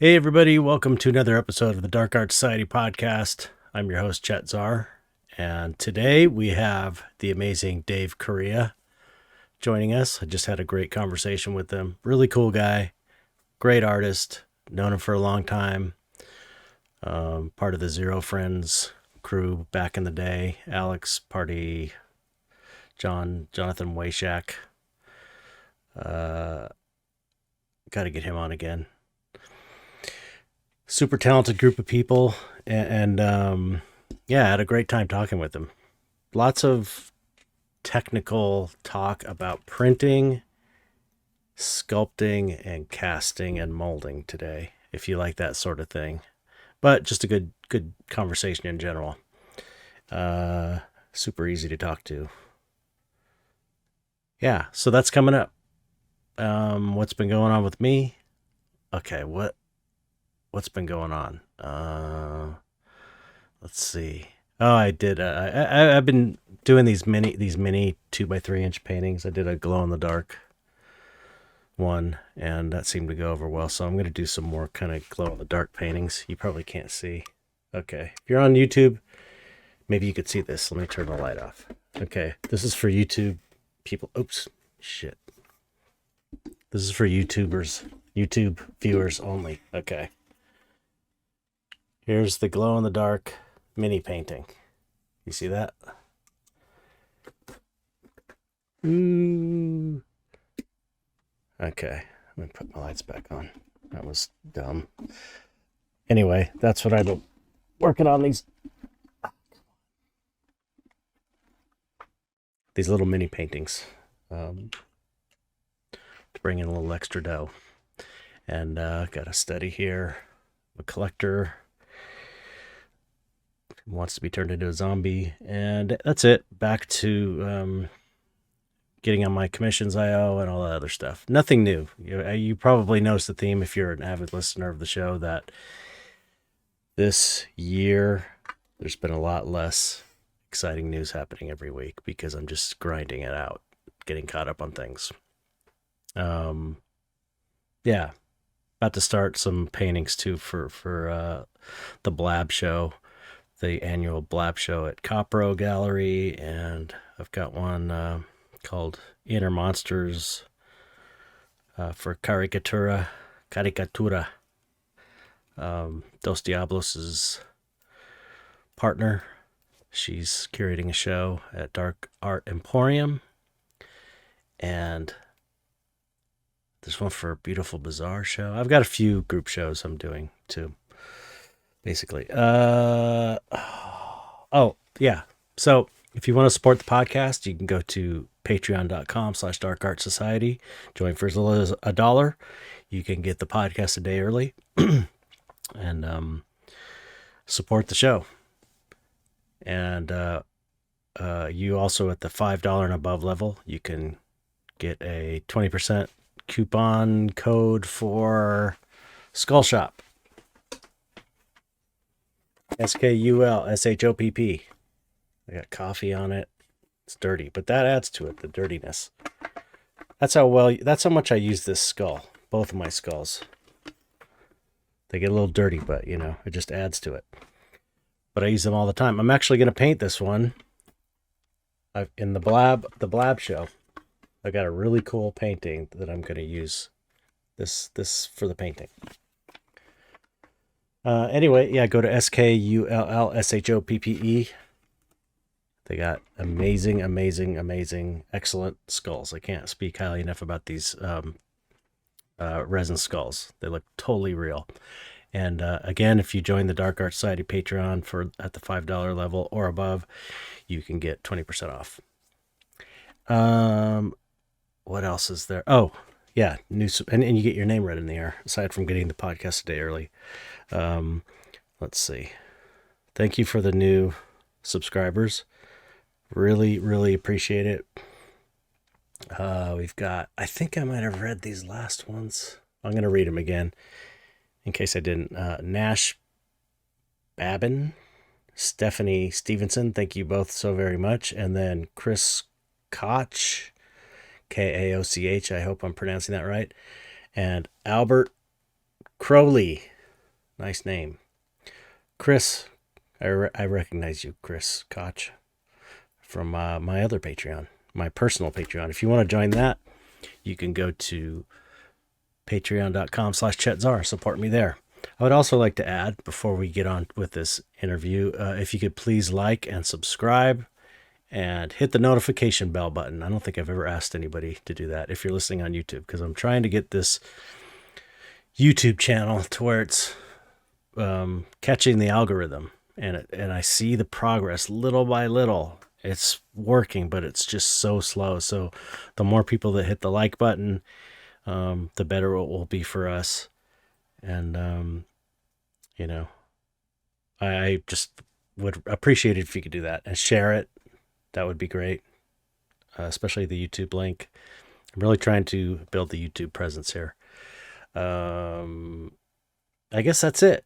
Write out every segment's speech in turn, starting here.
Hey everybody, welcome to another episode of the Dark Art Society podcast. I'm your host, Chet Zar, and today we have the amazing Dave Correia joining us. I just had a great conversation with him. Really cool guy, great artist, known him for a long time. Part of the Zerofriends crew back in the day. Alex Pardee, Jonathan Wayshak. Got to get him on again. Super talented group of people, and yeah, I had a great time talking with them. Lots of technical talk about printing, sculpting, and casting and molding today, if you like that sort of thing. But just a good conversation in general. Super easy to talk to. Yeah, so that's coming up. What's been going on with me? Okay, what's been going on? Let's see. Oh, I did. I've been doing these mini 2x3 inch paintings. I did a glow in the dark one, and that seemed to go over well. So I'm gonna do some more kind of glow in the dark paintings. You probably can't see. Okay, if you're on YouTube, maybe you could see this. Let me turn the light off. Okay, this is for YouTube people. Oops, shit. This is for YouTube viewers only. Okay. Here's the glow in the dark mini painting. You see that? Ooh. Okay, let me put my lights back on. That was dumb. Anyway, that's what I've been working on, these little mini paintings to bring in a little extra dough. And got a study here, a collector wants to be turned into a zombie, and that's it. Back to getting on my commissions IO and all that other stuff. Nothing new. You probably noticed the theme if you're an avid listener of the show that this year there's been a lot less exciting news happening every week because I'm just grinding it out, getting caught up on things. Yeah, about to start some paintings too for the Blab show, the annual Blab show at Copro Gallery, and I've got one called Inner Monsters for Caricatura. Dos Diablos' partner. She's curating a show at Dark Art Emporium, and there's one for a Beautiful Bazaar show. I've got a few group shows I'm doing too, basically. Oh, yeah. So if you want to support the podcast, you can go to patreon.com/darkartsociety. Join for as little as $1. You can get the podcast a day early and support the show. And you also, at the $5 and above level, you can get a 20% coupon code for Skull Shop. SKULSHOPP. I got coffee on it. It's dirty, but that adds to it, the dirtiness. That's how much I use this skull. Both of my skulls. They get a little dirty, but it just adds to it. But I use them all the time. I'm actually going to paint this one in the Blab show. I got a really cool painting that I'm going to use this for the painting. Anyway, yeah, go to SKULLSHOPPE. They got amazing, excellent skulls. I can't speak highly enough about these resin skulls. They look totally real. And again, if you join the Dark Art Society Patreon at the $5 level or above, you can get 20% off. What else is there? Oh, yeah, and you get your name read in the air, aside from getting the podcast a day early. Let's see. Thank you for the new subscribers. Really appreciate it. We've got, I think I might have read these last ones. I'm going to read them again in case I didn't. Nash Babin, Stephanie Stevenson, thank you both so very much. And then Chris Koch, Kaoch, I hope I'm pronouncing that right. And Albert Crowley, Nice name. Chris, I recognize you, Chris Koch, from my other Patreon, my personal Patreon. If you want to join that, you can go to patreon.com/ChetZar. Support me there. I would also like to add, before we get on with this interview, if you could please like and subscribe and hit the notification bell button. I don't think I've ever asked anybody to do that if you're listening on YouTube, because I'm trying to get this YouTube channel to where it's catching the algorithm, and I see the progress little by little. It's working, but it's just so slow. So the more people that hit the like button, the better it will be for us. And, I just would appreciate it if you could do that and share it. That would be great. Especially the YouTube link. I'm really trying to build the YouTube presence here. I guess that's it.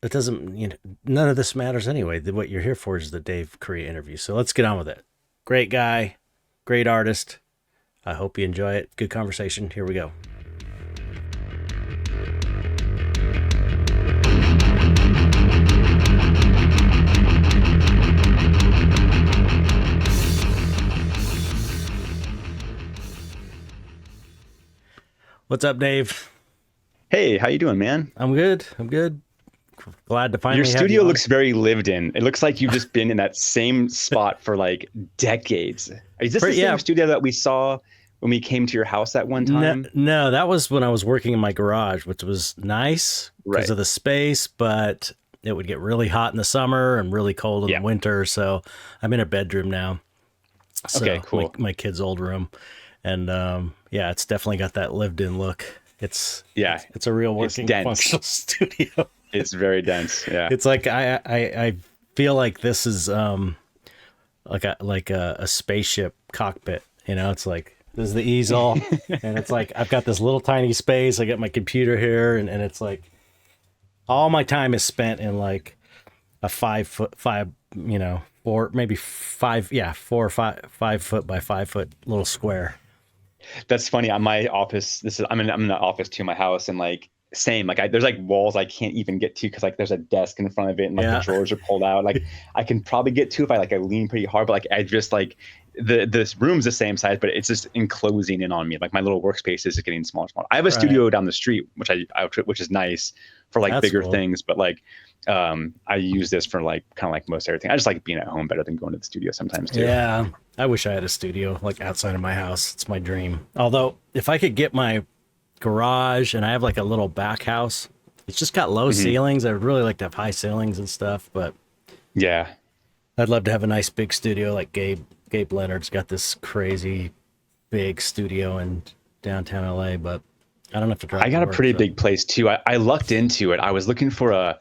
It doesn't, none of this matters anyway. What you're here for is the Dave Correia interview. So let's get on with it. Great guy, great artist. I hope you enjoy it. Good conversation. Here we go. What's up, Dave? Hey, how you doing, man? I'm good. Glad to finally Your have studio you looks very lived in. It looks like you've just been in that same spot for like decades. Is this the same studio that we saw when we came to your house that one time? No, that was when I was working in my garage, which was nice because of the space, but it would get really hot in the summer and really cold in the winter. So I'm in a bedroom now. So okay, cool. My kid's old room. And it's definitely got that lived in look. It's a real working functional studio. It's very dense. Yeah. It's like I feel like this is like a spaceship cockpit. It's like this is the easel, and it's like I've got this little tiny space. I got my computer here, and it's like all my time is spent in like a 5 foot, or maybe 4 or 5 foot by 5 foot little square. That's funny. On my office, I'm in the office to my house, and like same, like there's like walls I can't even get to because like there's a desk in front of it, and like the drawers are pulled out. Like I can probably get to if I lean pretty hard, but like I just like this room's the same size, but it's just enclosing in on me. Like my little workspace is getting smaller and smaller. I have a studio down the street, which is nice for like bigger things, but like I use this for like kind of like most everything. I just like being at home better than going to the studio sometimes too. Yeah, I wish I had a studio like outside of my house. It's my dream. Although if I could get my garage, and I have like a little back house, it's just got low ceilings. I would really like to have high ceilings and stuff, but yeah, I'd love to have a nice big studio like Gabe Leonard's got this crazy big studio in downtown LA, but I don't have to drive. I got a pretty big place too. I lucked into it. I was looking for a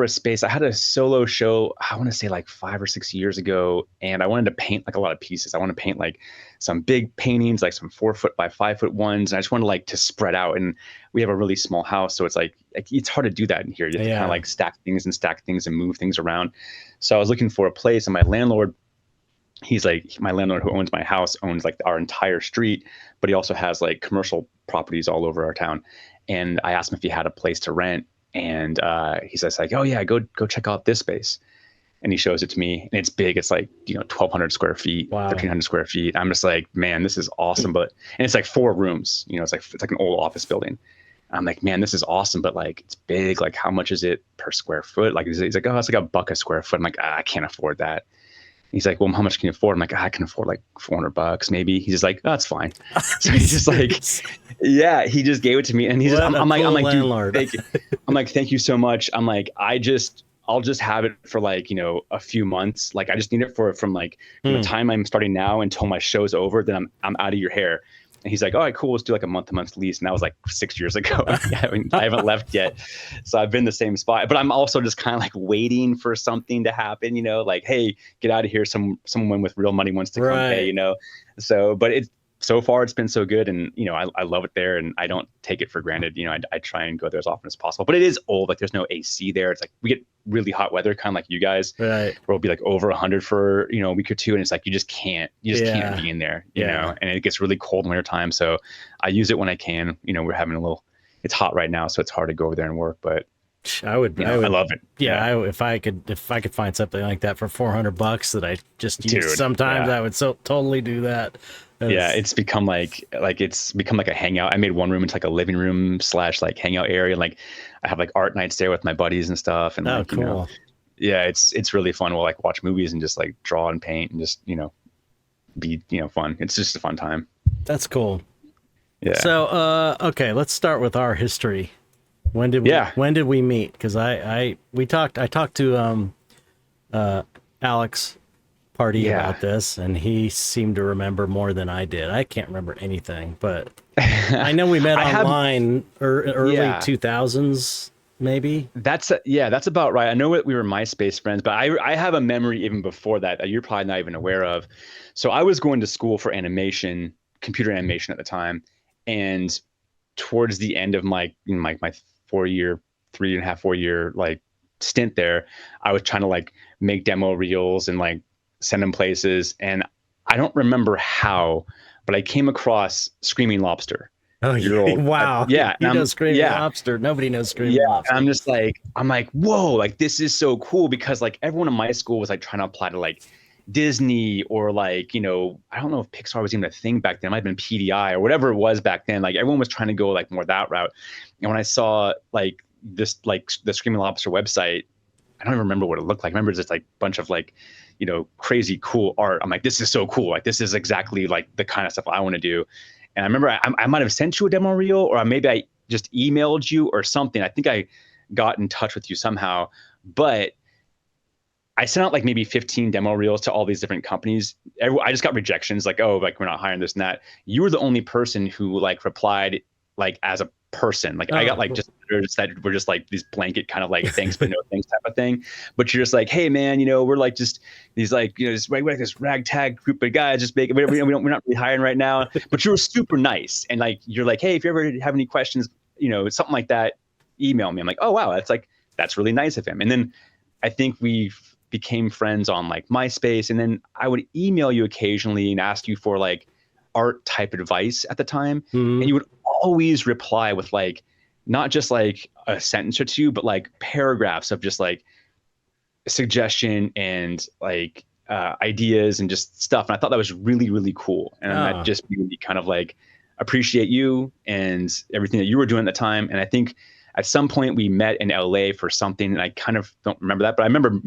space. I had a solo show, I want to say like 5 or 6 years ago, and I wanted to paint like a lot of pieces. I want to paint like some big paintings, like some 4 foot by 5 foot ones. And I just wanted like to spread out. And we have a really small house, so it's like it's hard to do that in here. You have to kind of like stack things and move things around. So I was looking for a place, and my landlord, my landlord who owns my house owns like our entire street, but he also has like commercial properties all over our town. And I asked him if he had a place to rent. And he says like, oh yeah, go check out this space. And he shows it to me, and it's big. It's like, 1,200 square feet, 1,300 square feet. I'm just like, man, this is awesome. And it's like 4 rooms, it's like an old office building. I'm like, man, this is awesome. But like, it's big. Like, how much is it per square foot? Like, he's like, oh, it's like $1 a square foot. I'm like, I can't afford that. He's like, well, how much can you afford? I'm like, I can afford like $400 maybe. He's just like, oh, that's fine. So he's just like, yeah, he just gave it to me. And he's just, I'm like, dude, thank you. I'm like, thank you so much. I'm like, I'll just have it for like, a few months. Like, I just need it from like from the time I'm starting now until my show's over, then I'm out of your hair. And he's like, all right, cool. Let's do like a month-to-month lease. And that was like 6 years ago. I haven't left yet. So I've been in the same spot, but I'm also just kind of like waiting for something to happen, like, hey, get out of here. Someone with real money wants to come pay, So, but so far it's been so good. And, I love it there, and I don't take it for granted. I try and go there as often as possible, but it is old. Like, there's no AC there. It's like, we get really hot weather, kind of like you guys, where it'll be like over 100 for, a week or two. And it's like, you just can't be in there, you know, and it gets really cold in winter time. So I use it when I can. We're having a little it's hot right now, so it's hard to go over there and work. But I would, I love it. Yeah, if I could find something like that for $400 that I just use Dude, sometimes, I would totally do that. Yeah, it's become like a hangout. I made one room into like a living room / like hangout area. Like I have like art nights there with my buddies and stuff. And like, cool. Yeah, it's really fun. We'll like watch movies and just like draw and paint and just, be, fun. It's just a fun time. That's cool. Yeah. So, okay, let's start with our history. When did we meet? Because I talked to Alex Pardee about this, and he seemed to remember more than I did. I can't remember anything, but I know we met online early 2000s, maybe. That's about right. I know we were MySpace friends, but I have a memory even before that you're probably not even aware of. So I was going to school for animation, computer animation at the time, and towards the end of my 3.5 4 year like stint there, I was trying to like make demo reels and like send them places, and I don't remember how, but I came across Screaming Lobster. Oh, wow. Yeah. You know Screaming Lobster. Nobody knows Screaming Lobster. And I'm like, whoa, like this is so cool, because like everyone in my school was like trying to apply to like Disney or like, I don't know if Pixar was even a thing back then. It might have been PDI or whatever it was back then. Like everyone was trying to go like more that route. And when I saw like this, like the Screaming Lobster website, I don't even remember what it looked like. I remember just like a bunch of like, crazy cool art. I'm like, this is so cool. Like this is exactly like the kind of stuff I want to do. And I remember I might have sent you a demo reel, or maybe I just emailed you or something. I think I got in touch with you somehow, but I sent out like maybe 15 demo reels to all these different companies. I just got rejections, like, oh, like we're not hiring this and that. You were the only person who like replied like as a person. Like I got like just letters that were just like these blanket kind of like thanks but no thanks type of thing. But you're just like, hey man, we're like just these like we're like this ragtag group of guys just making we're not really hiring right now. But you were super nice, and like you're like, hey, if you ever have any questions, something like that, email me. I'm like, oh wow, that's really nice of him. And then I think we became friends on like MySpace, and then I would email you occasionally and ask you for like art type advice at the time, and you would always reply with like not just like a sentence or two, but like paragraphs of just like suggestion and like ideas and just stuff. And I thought that was really, really cool. And that just really kind of like appreciate you and everything that you were doing at the time. And I think at some point we met in LA for something, and I kind of don't remember that, but I remember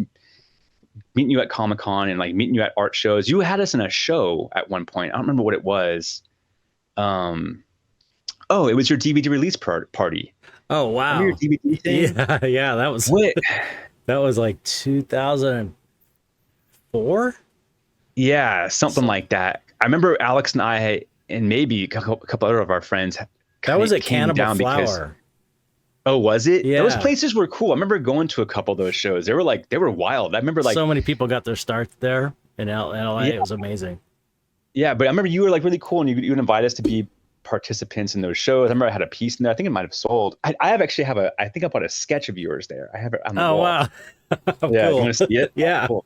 meeting you at Comic-Con and like meeting you at art shows. You had us in a show at one point. I don't remember what it was. Oh, it was your DVD release party. Oh, wow. Remember your DVD thing? Yeah, that was that was like 2004. Yeah, something like that. I remember Alex and I, and maybe a couple other of our friends. That was at Cannibal Flower. Oh, was it? Yeah. Those places were cool. I remember going to a couple of those shows. They were wild. I remember like so many people got their start there in LA. Yeah. It was amazing. Yeah, but I remember you were like really cool, and you would invite us to be participants in those shows. I remember I had a piece in there. I think it might have sold. I think I bought a sketch of yours there. I have it on the wall. Wow. Yeah, cool. You want to see it? Yeah. Cool.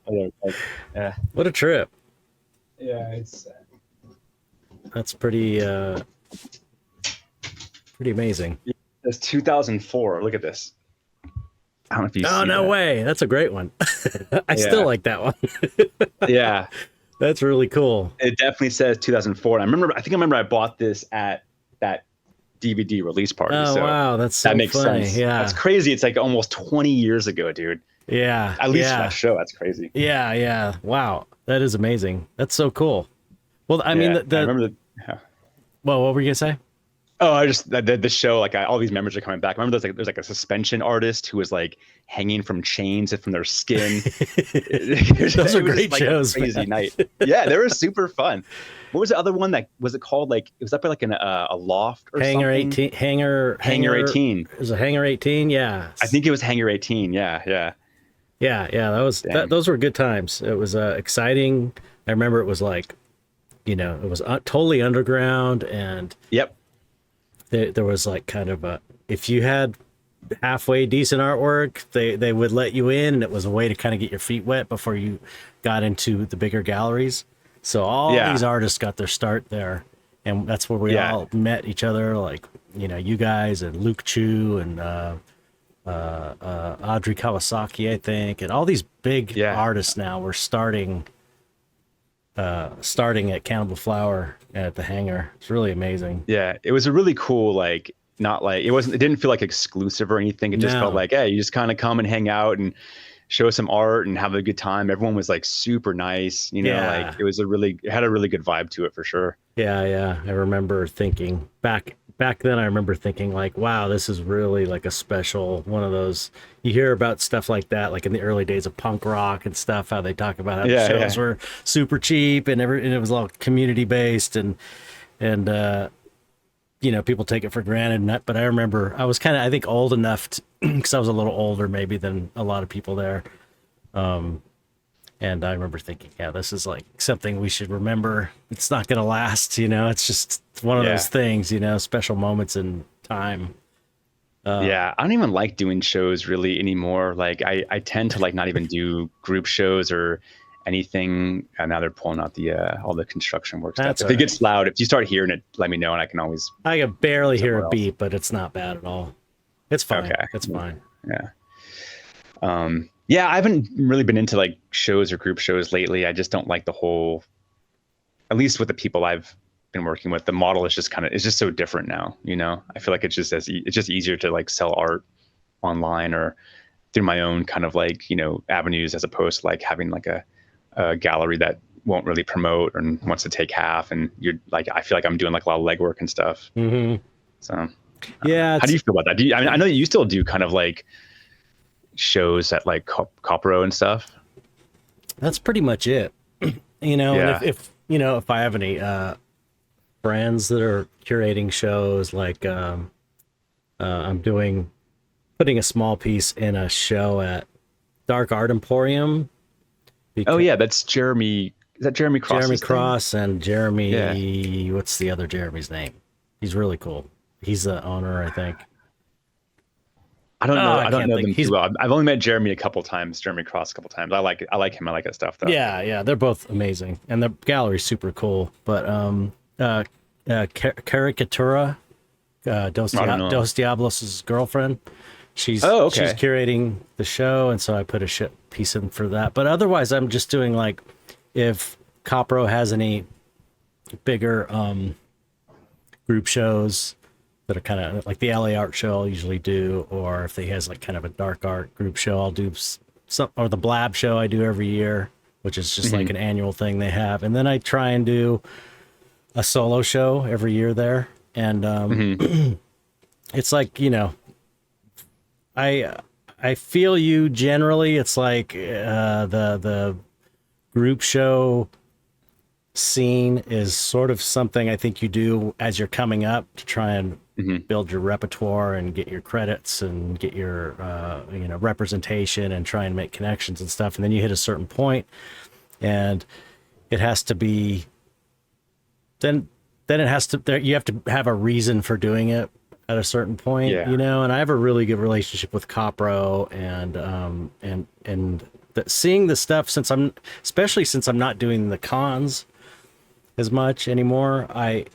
Yeah. What a trip. Yeah, it's that's pretty amazing. It's 2004. Look at this. I don't know if you see no that. way. That's a great one. I still like that one. Yeah. That's really cool. It definitely says 2004. And I remember I bought this at that DVD release party. Oh, so wow. That's so that makes funny. sense. Yeah. That's crazy. It's like almost 20 years ago, dude. Yeah. At least for that show. That's crazy. Yeah. Wow. That is amazing. That's so cool. Well, I mean, I remember well, what were you going to say? Oh, I just the show, like all these memories are coming back. I remember there's like a suspension artist who was like hanging from chains from their skin. Those are great shows. Crazy night. Yeah, they were super fun. What was the other one that was it called? Like it was up at like a loft or Hangar something. 18. Hangar 18. Is it Hangar 18? Yeah. I think it was Hangar 18. Yeah. That was those were good times. It was exciting. I remember it was like, it was totally underground, and yep. There was like kind of if you had halfway decent artwork, they would let you in, and it was a way to kind of get your feet wet before you got into the bigger galleries. So all these artists got their start there, and that's where we all met each other. Like, you guys and Luke Chu and Audrey Kawasaki, I think, and all these big Yeah. artists now were starting at Cannibal Flower at the hangar. It's really amazing. Yeah, it was a really cool, like, not like it didn't feel like exclusive or anything. It just felt No. like, hey, you just kind of come and hang out and show some art and have a good time. Everyone was like super nice, Yeah. like it had a really good vibe to it for sure. Yeah. I remember thinking back then. I remember thinking like, wow, this is really like a special one of those. You hear about stuff like that, like in the early days of punk rock and stuff. How they talk about how the Yeah, shows yeah. were super cheap and it was all community based and people take it for granted. But I remember I was kind of, I think, old enough because I was a little older maybe than a lot of people there. And I remember thinking, yeah, this is like something we should remember. It's not going to last, it's just one of those things, special moments in time. Yeah, I don't even like doing shows really anymore. Like I tend to like not even do group shows or anything. And now they're pulling out the all the construction work stuff. That's If all it gets loud, if you start hearing it, let me know and I can always. I can barely hear a else. beep, but it's not bad at all. It's fine. Okay. It's fine. Yeah. Yeah, I haven't really been into like shows or group shows lately. I just don't like the whole, at least with the people I've been working with, the model is just it's just so different now. I feel like it's just easier to like sell art online or through my own kind of like, avenues as opposed to like having like a gallery that won't really promote and wants to take half. And you're like, I feel like I'm doing like a lot of legwork and stuff. Mm-hmm. So Yeah. how do you feel about that? I know that you still do kind of like shows at like Copro and stuff. That's pretty much it. Yeah. And if I have any friends that are curating shows, like I'm putting a small piece in a show at Dark Art Emporium. Oh yeah, that's Jeremy. Is that Jeremy Cross? Jeremy Cross and Jeremy. Yeah. What's the other Jeremy's name? He's really cool. He's the owner, I think. I don't know. I don't can't know think. them too well. I've only met Jeremy a couple times. Jeremy Cross a couple times. I like him. I like that stuff though. Yeah, they're both amazing, and the gallery's super cool. But Caricatura, Dos Diablos' girlfriend, she's curating the show, and so I put a piece in for that. But otherwise, I'm just doing like if Copro has any bigger group shows that are kind of like the LA art show I'll usually do, or if he has like kind of a dark art group show, I'll do some, or the Blab show I do every year, which is just like an annual thing they have. And then I try and do a solo show every year there. And it's like, I feel you generally. It's like the group show scene is sort of something I think you do as you're coming up to try and build your repertoire and get your credits and get your representation and try and make connections and stuff. And then you hit a certain point and it has to be then it has to you have to have a reason for doing it at a certain point, and I have a really good relationship with Copro and seeing the stuff especially since I'm not doing the cons as much anymore.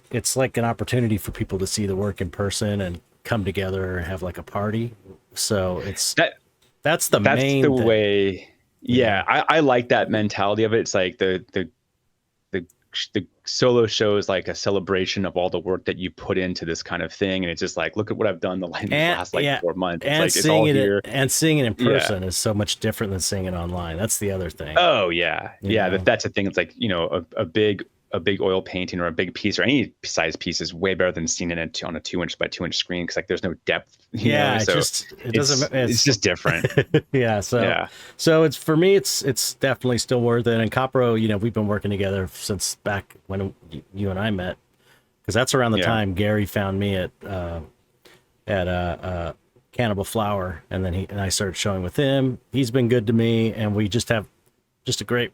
It's like an opportunity for people to see the work in person and come together and have like a party. So that's the main thing. Way. Yeah, I like that mentality of it. It's like the solo show is like a celebration of all the work that you put into this kind of thing, and it's just like, look at what I've done the last 4 months. It's like seeing it's all here. And seeing it in person is so much different than seeing it online. That's the other thing. Oh yeah, that's the thing. It's like a big oil painting or a big piece or any size piece is way better than seeing it on a 2-inch by 2-inch screen, because like there's no depth. It's just different. So it's, for me, it's definitely still worth it. And Copro, we've been working together since back when you and I met, because that's around the time Gary found me at Cannibal Flower, and then I started showing with him. He's been good to me, and we just have a great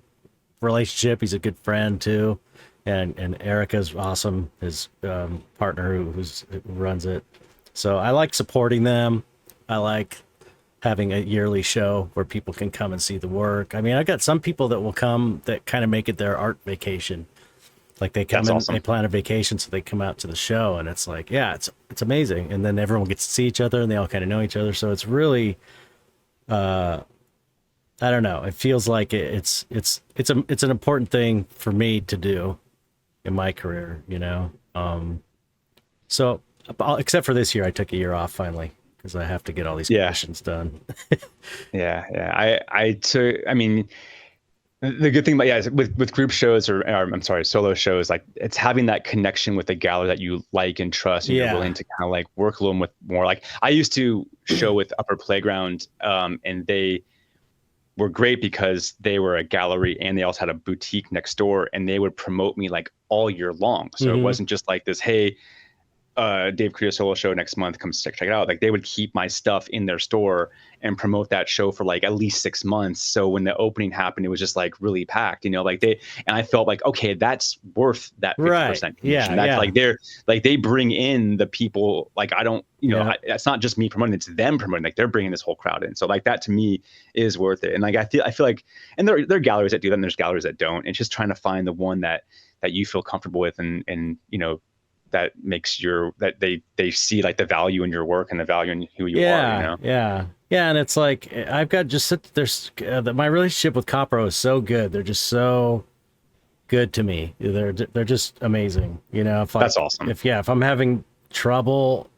relationship. He's a good friend too, and Erica's awesome, his partner who runs it. So I like supporting them. I like having a yearly show where people can come and see the work. I mean, I got some people that will come that kind of make it their art vacation, Like they come That's in, awesome. they plan a vacation, so they come out to the show, and it's like, yeah, it's amazing. And then everyone gets to see each other, and they all kind of know each other. So it's really, I don't know. It feels like it's an important thing for me to do in my career, you know. So except for this year, I took a year off finally because I have to get all these Yeah. commissions done. Yeah. I mean, the good thing about, yeah, is with group shows or I'm sorry, solo shows, like it's having that connection with the gallery that you like and trust, and you're willing to kind of like work a little with more. Like I used to show with Upper Playground, and they were great because they were a gallery and they also had a boutique next door, and they would promote me like all year long. So it wasn't just like this, hey, Dave Correia solo show next month, come check it out. Like they would keep my stuff in their store and promote that show for like at least 6 months. So when the opening happened, it was just like really packed, you know, like and I felt like, okay, that's worth that 50% commission. That's like they bring in the people. Like I don't, you know, it's not just me promoting, it's them promoting, like they're bringing this whole crowd in. So like that to me is worth it. And like, I feel like, and there are galleries that do that and there's galleries that don't. It's just trying to find the one that you feel comfortable with and, you know, that makes that they see like the value in your work and the value in who you are, you know? Yeah. And it's like, I've got my relationship with Copro is so good. They're just so good to me. They're just amazing. You know, That's awesome. If I'm having trouble,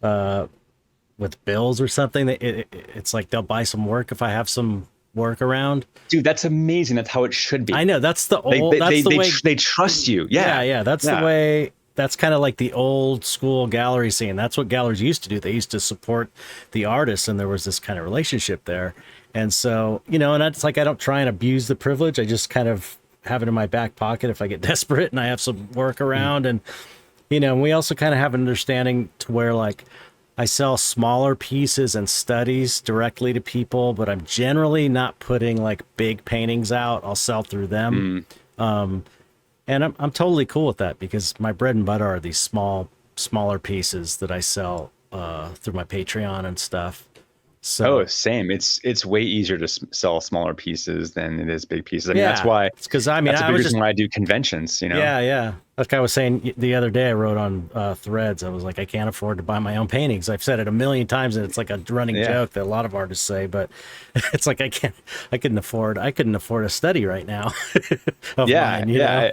with bills or something, it's like they'll buy some work if I have some work around. Dude, that's amazing. That's how it should be. I know. That's the old, they trust you. Yeah. That's the way. That's kind of like the old school gallery scene. That's what galleries used to do. They used to support the artists, and there was this kind of relationship there. And so, you know, and it's like I don't try and abuse the privilege. I just kind of have it in my back pocket if I get desperate and I have some work around. And, you know, and we also kind of have an understanding to where like I sell smaller pieces and studies directly to people, but I'm generally not putting like big paintings out. I'll sell through them. And I'm totally cool with that because my bread and butter are these smaller pieces that I sell through my Patreon and stuff. So same. It's way easier to sell smaller pieces than it is big pieces. I mean, that's why. It's because I mean, that's a big reason why I do conventions. You know. Yeah. Like I was saying the other day, I wrote on Threads. I was like, I can't afford to buy my own paintings. I've said it a million times, and it's like a running joke that a lot of artists say. But it's like I couldn't afford a study right now. Mine, you know?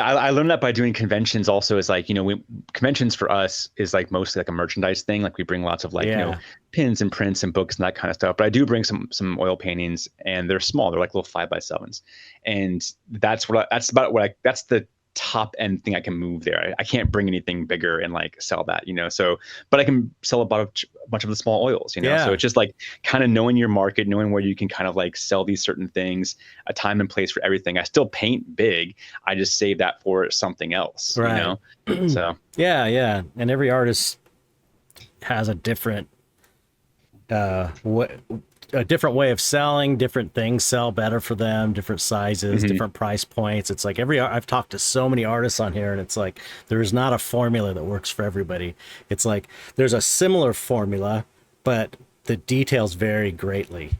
I learned that by doing conventions. Also, is like, you know, conventions for us is like mostly like a merchandise thing. Like we bring lots of like you know, pins and prints and books and that kind of stuff. But I do bring some oil paintings, and they're small. They're like little 5x7s, and that's the top end thing I can move there. I can't bring anything bigger and like sell that, you know. So, but I can sell a bunch of the small oils, you know. So it's just like kind of knowing your market, knowing where you can kind of like sell these certain things, a time and place for everything. I still paint big. I just save that for something else, you know. So yeah, and every artist has a different a different way of selling. Different things sell better for them, different sizes, different price points. It's like I've talked to so many artists on here, and it's like there's not a formula that works for everybody. It's like there's a similar formula, but the details vary greatly,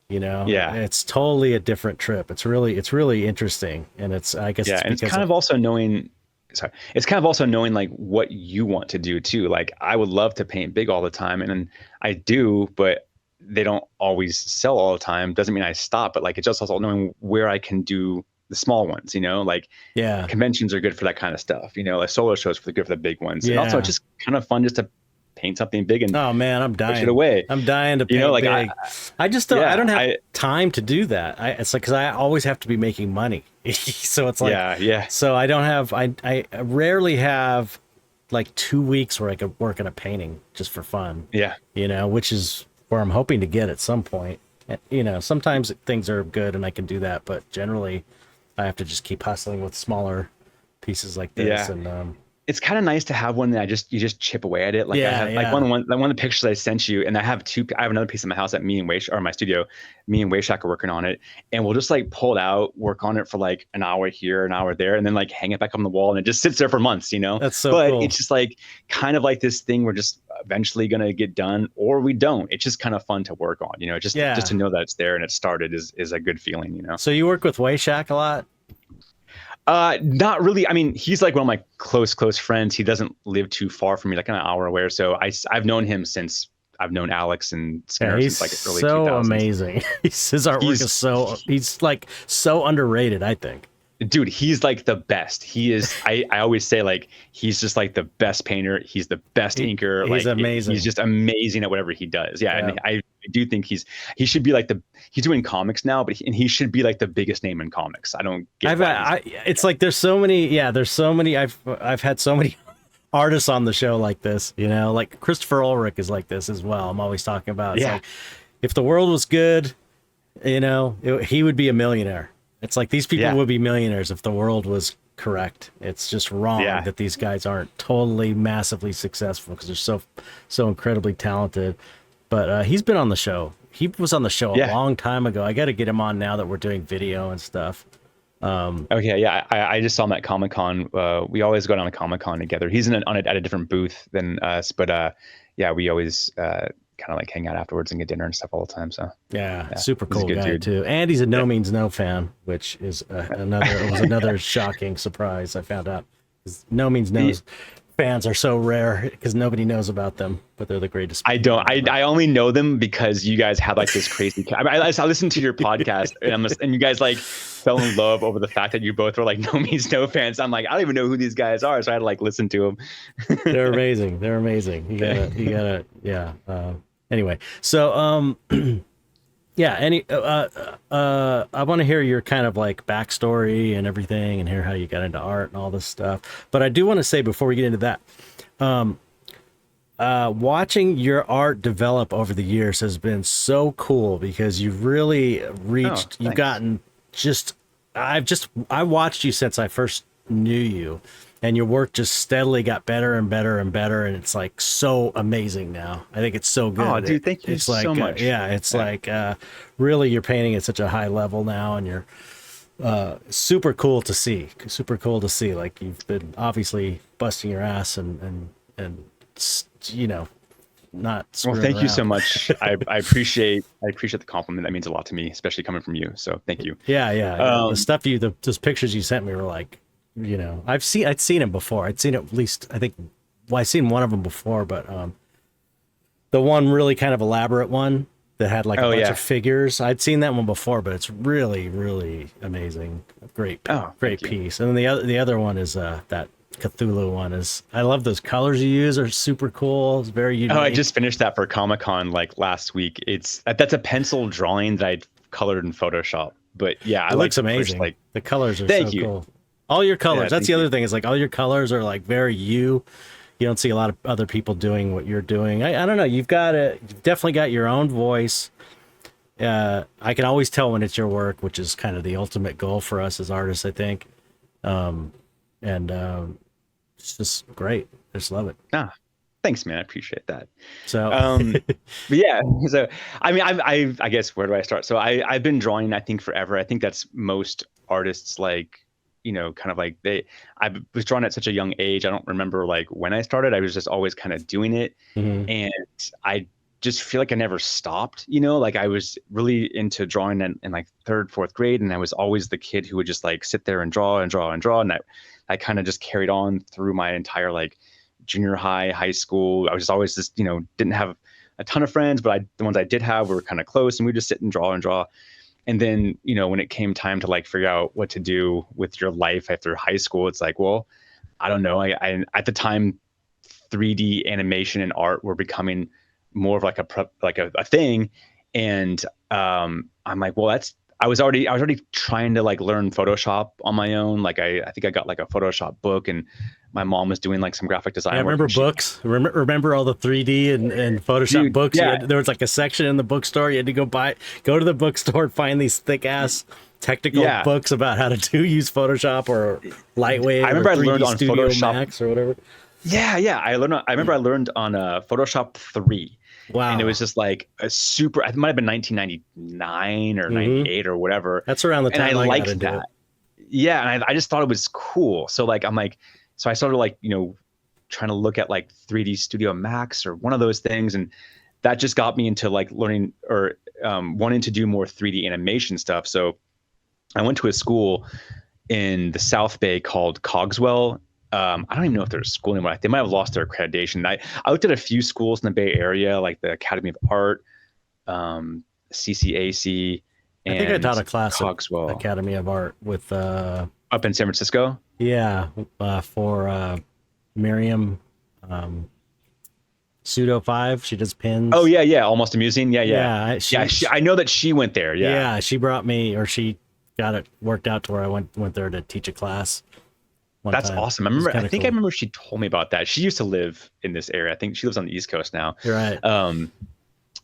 you know. It's totally a different trip. It's really interesting, and I guess and it's kind of also knowing like what you want to do too. Like I would love to paint big all the time, and I do, but they don't always sell all the time. Doesn't mean I stop, but like it's just also knowing where I can do the small ones, you know. Like conventions are good for that kind of stuff, you know. Like solo shows good for the big ones, and also it's just kind of fun just to paint something big and I'm dying. Push it away. I'm dying to paint, you know, like big. I just don't. I don't have time to do that. It's like because I always have to be making money, so it's like So I don't have. I rarely have like 2 weeks where I could work on a painting just for fun. You know, which is where I'm hoping to get at some point. You know, sometimes things are good and I can do that, but generally I have to just keep hustling with smaller pieces like this. And it's kind of nice to have one that you just chip away at it. Like I have like one of the pictures I sent you, and I have another piece in my house that me and my studio, me and Wayshak are working on it, and we'll just like pull it out, work on it for like an hour here, an hour there, and then like hang it back on the wall, and it just sits there for months, you know. That's so cool. But it's just like kind of like this thing we're just eventually gonna get done, or we don't. It's just kind of fun to work on, you know. Just to know that it's there and it started is a good feeling, you know. So you work with Wayshak a lot? Not really. I mean, he's like one of my close friends. He doesn't live too far from me, like an hour away or so. I've known him since I've known Alex and Yeah, Skinner he's since like early so 2000s. amazing. His artwork is he's like so underrated, I think. Dude, he's like the best. He is. I always say like he's just like the best painter. He's the best inker. He's amazing. He's just amazing at whatever he does. Yeah, Yeah. and I do think he should be like he's doing comics now, but he should be like the biggest name in comics. I don't get. It's like there's so many. Yeah, there's so many. I've had so many artists on the show like this. You know, like Christopher Ulrich is like this as well. I'm always talking about. It's like, if the world was good, you know, he would be a millionaire. It's like these people would be millionaires if the world was correct. It's just wrong that these guys aren't totally massively successful because they're so incredibly talented. But he's been on the show. He was on the show a long time ago. I got to get him on now that we're doing video and stuff. Okay, yeah, I just saw him at Comic-Con. We always go down to Comic-Con together. He's at a different booth than us, but yeah, we always kind of like hang out afterwards and get dinner and stuff all the time. So yeah, super cool guy dude. Too. And he's a No Means No fan, which is another shocking surprise. I found out No Means No fans are so rare because nobody knows about them, but they're the greatest. I only know them because you guys had like this crazy. I listened to your podcast and you guys like fell in love over the fact that you both were like No Means No fans. I'm like, I don't even know who these guys are, so I had to like listen to them. They're amazing. They're amazing. You gotta, yeah. Anyway, so yeah. I want to hear your kind of like backstory and everything, and hear how you got into art and all this stuff. But I do want to say before we get into that, watching your art develop over the years has been so cool because you've really reached. You've gotten I watched you since I first knew you, and your work just steadily got better and better and better, and it's like so amazing now. I think it's so good. Oh, dude, thank you so much. Like really you're painting at such a high level now, and you're super cool to see. Like you've been obviously busting your ass and you know, not well, thank you so much. I appreciate the compliment. That means a lot to me, especially coming from you. So thank you. Yeah. The stuff those pictures you sent me were like, you know, I'd seen him before. I'd seen it at least, I think, I've seen one of them before, but the one really kind of elaborate one that had like a bunch of figures. I'd seen that one before, but it's really, really amazing. Great piece. And then the other one is that Cthulhu one is. I love those colors you use are super cool. It's very unique. Oh, I just finished that for Comic-Con like last week. That's a pencil drawing that I colored in Photoshop. But yeah, it looks amazing. Like the colors are so cool. All your colors. That's the other thing is like all your colors are like very you. You don't see a lot of other people doing what you're doing. I don't know. You've definitely got your own voice. I can always tell when it's your work, which is kind of the ultimate goal for us as artists, I think. It's just great. I just love it. Thanks, man. I appreciate that. So, but yeah. So, I mean, I guess where do I start? So I've been drawing, I think, forever. I think that's most artists, like, you know, kind of like I was drawing at such a young age. I don't remember like when I started. I was just always kind of doing it. Mm-hmm. And I just feel like I never stopped, you know, like I was really into drawing in like 3rd, 4th grade. And I was always the kid who would just like sit there and draw and draw and draw. And I kind of just carried on through my entire like junior high school. I was just always just, you know, didn't have a ton of friends, but the ones I did have were kind of close, and we just sit and draw. And then, you know, when it came time to like figure out what to do with your life after high school, it's like, well, I don't know. I at the time, 3D animation and art were becoming more of like a thing. And I'm like, well, I was already trying to like learn Photoshop on my own. Like I think I got like a Photoshop book, and my mom was doing like some graphic design. I remember books. Remember all the 3D and Photoshop books. Yeah. There was like a section in the bookstore. You had to go to the bookstore and find these thick ass technical books about how to use Photoshop or Lightwave. I remember I learned on Studio Photoshop Max or whatever. Yeah. I remember I learned on Photoshop 3. Wow. And it was just like a super, it might have been 1999 or 98 or whatever. That's around the time and I liked got into that. It. Yeah. And I just thought it was cool. So like, so I started like, you know, trying to look at like 3D Studio Max or one of those things. And that just got me into like learning or wanting to do more 3D animation stuff. So I went to a school in the South Bay called Cogswell. I don't even know if there's a school anymore. They might have lost their accreditation. I looked at a few schools in the Bay Area, like the Academy of Art, CCAC, I think I and taught a class at Cogswell Academy of Art with up in San Francisco. yeah, for Miriam, Pseudo 5. She does pins. Oh yeah, Almost Amusing. Yeah. I know that she went there. Yeah, she brought me, or she got it worked out to where I went there to teach a class. That's time. Awesome. I remember she told me about that. She used to live in this area. I think she lives on the East Coast now. You're right.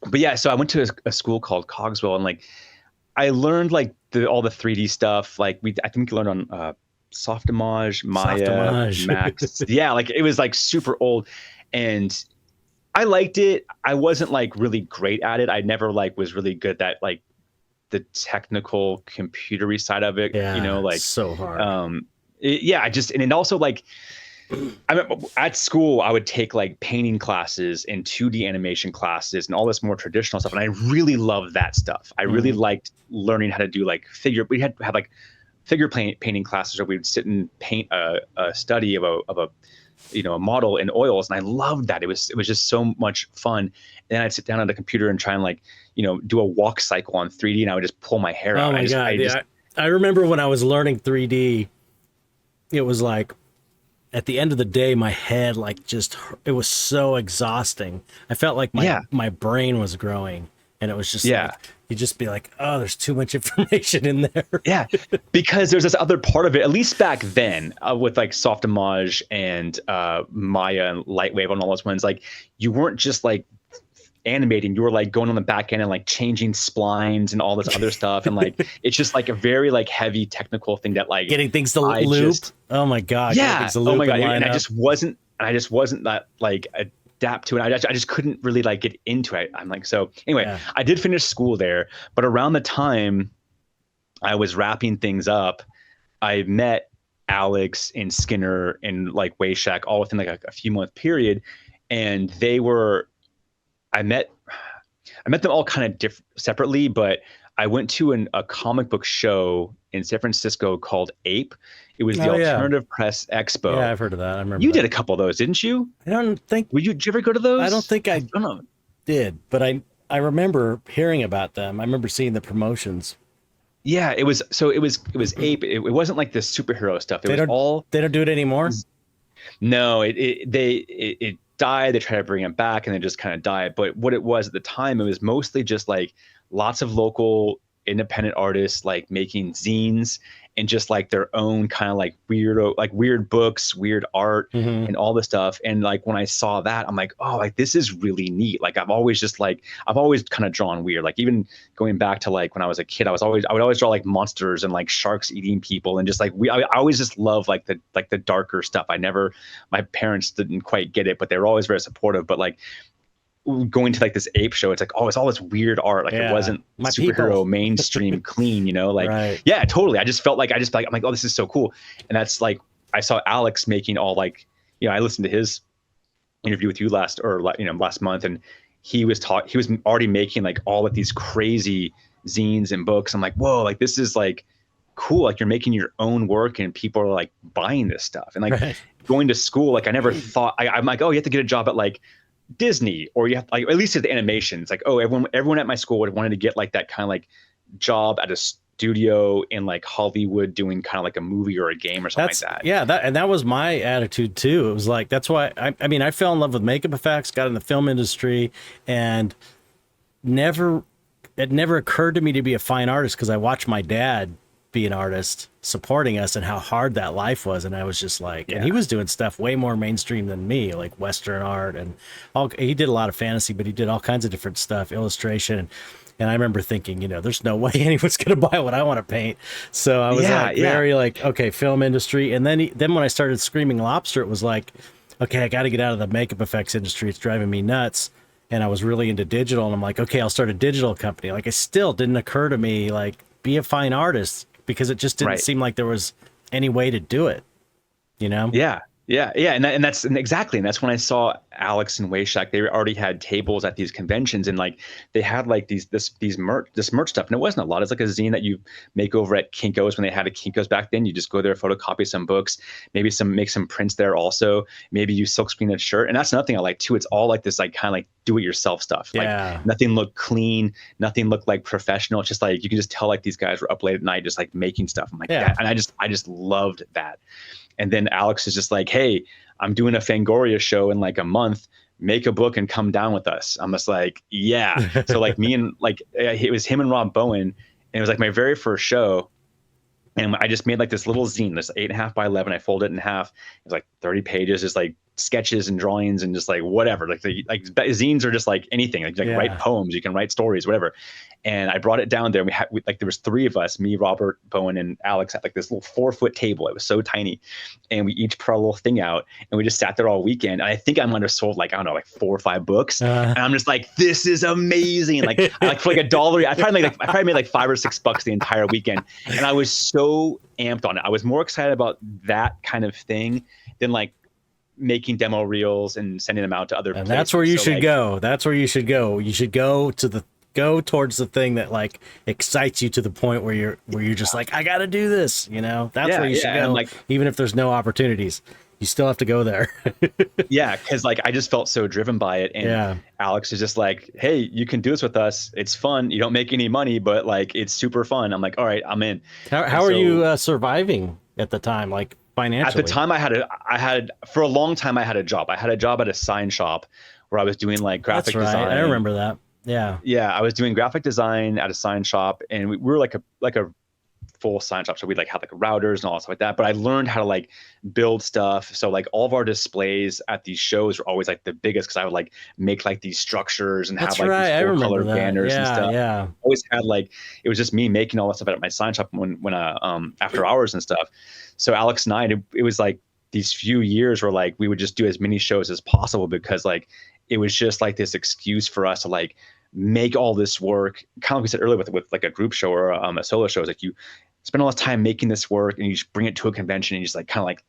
But yeah, so I went to a school called Cogswell, and like I learned like all the 3D stuff. Like I think we learned on Softimage, Maya, Max. Yeah, like it was like super old, and I liked it. I wasn't like really great at it. I never like was really good at that, like the technical computery side of it. Yeah, you know, like so hard. And it also like at school I would take like painting classes and 2D animation classes and all this more traditional stuff, and I really loved that stuff. I really liked learning how to do like we had like figure painting classes where we would sit and paint a study of a a model in oils, and I loved that. It was just so much fun. And then I'd sit down at a computer and try and like do a walk cycle on 3D, and I would just pull my hair out. Oh my God. I remember when I was learning 3D, it was like at the end of the day, my head it was so exhausting. I felt like my brain was growing, and it was just like, you just be like, oh, there's too much information in there. Yeah, because there's this other part of it, at least back then, with like Softimage and Maya and Lightwave and all those ones. Like you weren't just like animating, you were like going on the back end and like changing splines and all this other stuff, and like it's just like a very like heavy technical thing that like getting things to loop. Oh my God. Yeah. Oh my God. And I just wasn't that like adapt to it. I just couldn't really like get into it. I'm like, so anyway, I did finish school there, but around the time I was wrapping things up, I met Alex and Skinner and like Wayshack all within like a few month period, and I met them all kind of separately, but I went to a comic book show in San Francisco called Ape. It was the Alternative Press Expo. Yeah, I've heard of that. I remember you did a couple of those, didn't you? I don't think. Did you ever go to those? I don't think I don't know. Did, but I remember hearing about them. I remember seeing the promotions. Yeah, it was Ape. It wasn't like the superhero stuff. They don't do it anymore. No, it died. They tried to bring it back, and it just kind of died. But what it was at the time, it was mostly just like lots of local independent artists like making zines and just like their own kind of like weird books, weird art, and all this stuff. And like when I saw that, I'm like, oh, like this is really neat. Like I've always kind of drawn weird. Like even going back to like when I was a kid, I would always draw like monsters and like sharks eating people, and just like I always just love like the darker stuff. My parents didn't quite get it, but they were always very supportive. But like going to like this Ape show, it's like, oh, it's all this weird art. Like it wasn't superhero mainstream clean, like, right. Yeah, totally. I'm like, oh, this is so cool. And that's like, I saw Alex making all like, I listened to his interview with you last month, and he was already making like all of these crazy zines and books. I'm like, whoa, like this is like cool. Like you're making your own work and people are like buying this stuff. And like going to school, like I never thought, I'm like, oh, you have to get a job at like Disney, or you have like, at least at the animations, like, oh, everyone at my school wanted to get like that kind of like job at a studio in like Hollywood doing kind of like a movie or a game or something like that. Yeah, that was my attitude too. It was like, that's why I fell in love with makeup effects, got in the film industry, and it never occurred to me to be a fine artist because I watched my dad be an artist supporting us and how hard that life was. And I was just like, and he was doing stuff way more mainstream than me, like Western art, and he did a lot of fantasy, but he did all kinds of different stuff, illustration. And I remember thinking, there's no way anyone's going to buy what I want to paint. So I was very like, okay, film industry. And then when I started Screaming Lobster, it was like, okay, I got to get out of the makeup effects industry. It's driving me nuts. And I was really into digital, and I'm like, okay, I'll start a digital company. Like it still didn't occur to me, like, be a fine artist, because it just didn't seem like there was any way to do it, Yeah. Yeah, and that's exactly, and that's when I saw Alex and Wayshack. They already had tables at these conventions, and like they had like these merch stuff, and it wasn't a lot. It's like a zine that you make over at Kinko's when they had a Kinko's back then. You just go there, photocopy some books, maybe make some prints there also. Maybe you silk screen a shirt, and that's another thing I like too. It's all like this like kind of like do it yourself stuff. Like Yeah. nothing looked clean, nothing looked like professional. It's just like you can just tell like these guys were up late at night just like making stuff. I'm like, Yeah. yeah, and I just loved that. And then Alex is just like, hey, I'm doing a Fangoria show in like a month. Make a book and come down with us. I'm just like, yeah. So like me and like it was him and Rob Bowen, and it was like my very first show. And I just made like this little zine, this 8.5 by 11. I folded it in half. It was like 30 pages, just like sketches and drawings and just like whatever. Like zines are just like anything. Like Yeah. write poems, you can write stories, whatever. And I brought it down there. And like there was 3 of us, me, Robert, Bowen, and Alex, at like this little 4-foot table. It was so tiny, and we each put our little thing out, and we just sat there all weekend. And I think I might have sold like I don't know, like 4 or 5 books. And I'm just like, this is amazing. Like for like $1, I probably made like $5 or $6 the entire weekend, and I was so amped on it. I was more excited about that kind of thing than like making demo reels and sending them out to other And places. that's where you should like, go. That's where you should go. You should go towards the thing that like excites you to the point where you're just like, I got to do this, you know. That's where you should go. Like, even if there's no opportunities, you still have to go there. yeah, because like I just felt so driven by it, and Alex is just like, hey, you can do this with us. It's fun. You don't make any money, but like it's super fun. I'm like, all right, I'm in. How are you surviving at the time, like financially? At the time, I had for a long time I had a job. I had a job at a sign shop where I was doing like graphic design. I remember that. Yeah, I was doing graphic design at a sign shop, and we were like a full sign shop, so we like had like routers and all that stuff like that. But I learned how to like build stuff. So like all of our displays at these shows were always like the biggest, because I would like make like these structures and have like these full color banners and stuff. Yeah, always had like, it was just me making all that stuff at my sign shop when after hours and stuff. So Alex and I, it was like these few years where like we would just do as many shows as possible, because like it was just like this excuse for us to like make all this work. Kind of like we said earlier with like a group show or a solo show, is like you spend all this time making this work, and you just bring it to a convention and you just like kind of like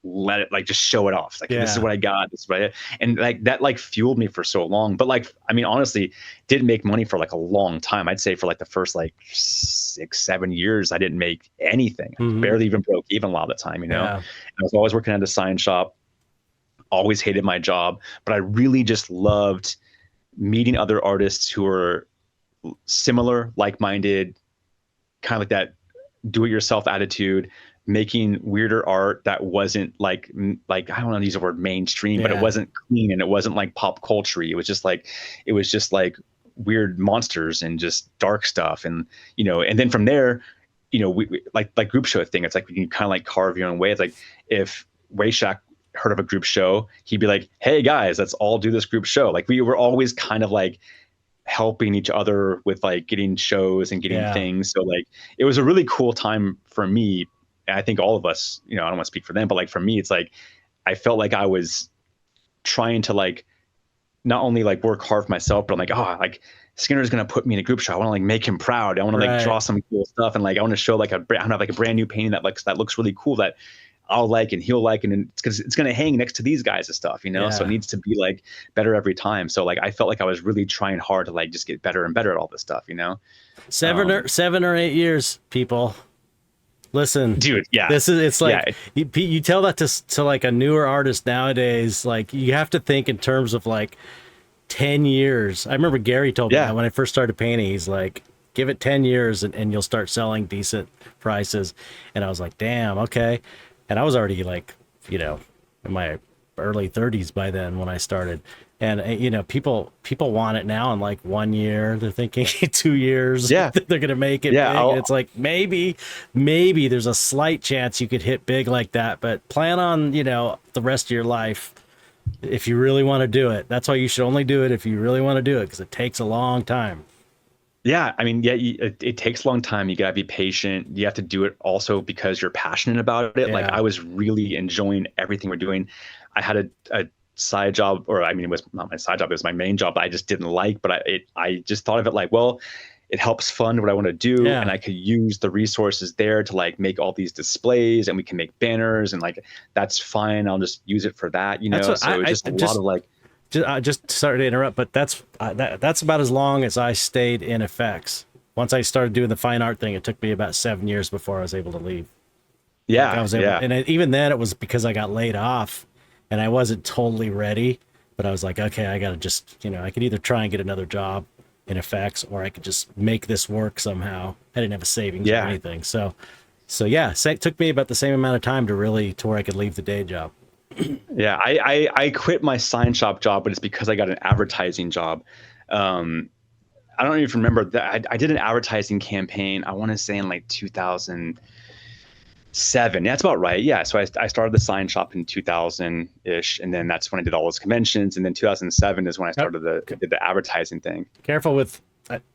let it like just show it off. It's like, this is what I got. This is what and like that like fueled me for so long. But like, I mean, honestly, didn't make money for like a long time. I'd say for like the first like 6-7 years, I didn't make anything. I barely even broke even a lot of the time, you know. I was always working at a sign shop, always hated my job, but I really just loved meeting other artists who were similar, like-minded, kind of like that do-it-yourself attitude, making weirder art that wasn't like I don't want to use the word mainstream, but it wasn't clean and it wasn't like pop culture. It was just like weird monsters and just dark stuff, and you know. And then from there, you know, we like group show thing. It's like you can kind of like carve your own way. It's like if Wayshack heard of a group show, he'd be like, hey guys, let's all do this group show. Like we were always kind of like helping each other with like getting shows and getting things. So like it was a really cool time for me. And I think all of us, you know, I don't want to speak for them, but like for me, it's like I felt like I was trying to like not only like work hard for myself, but I'm like, oh, like Skinner's gonna put me in a group show. I want to like make him proud. I want to like draw some cool stuff, and like I want to show like I have like a brand new painting that looks really cool that I'll like and he'll like, and it's going to hang next to these guys and stuff, you know? So it needs to be like better every time. So like, I felt like I was really trying hard to like, just get better and better at all this stuff, you know? 7 or 8 years, people. Listen, dude. Yeah. It's like, you tell that to like a newer artist nowadays, like you have to think in terms of like 10 years. I remember Gary told me that when I first started painting, he's like, give it 10 years and you'll start selling decent prices. And I was like, damn, okay. And I was already like, you know, in my early 30s by then when I started. And, you know, people want it now in like 1 year. They're thinking 2 years. They're going to make it big. And it's like, maybe there's a slight chance you could hit big like that. But plan on, you know, the rest of your life if you really want to do it. That's why you should only do it if you really want to do it, because it takes a long time. Yeah, I mean, it takes a long time. You gotta be patient. You have to do it also because you're passionate about it. Like I was really enjoying everything we're doing. I had a side job, or I mean, it was not my side job; it was my main job. I just didn't like, but I just thought of it like, well, it helps fund what I want to do, and I could use the resources there to like make all these displays, and we can make banners, and like that's fine. I'll just use it for that, you know. So it's just a lot of like. Just sorry to interrupt, but that's about as long as I stayed in effects. Once I started doing the fine art thing, it took me about 7 years before I was able to leave. Yeah, like I was able, and even then it was because I got laid off, and I wasn't totally ready. But I was like, okay, I gotta just, I could either try and get another job in effects, or I could just make this work somehow. I didn't have a savings or anything. So yeah, it took me about the same amount of time to where I could leave the day job. Yeah, I quit my sign shop job, but it's because I got an advertising job. I don't even remember that. I did an advertising campaign, I want to say in like 2007. Yeah, that's about right. Yeah. So I started the sign shop in 2000-ish. And then that's when I did all those conventions. And then 2007 is when I started did the advertising thing. Careful with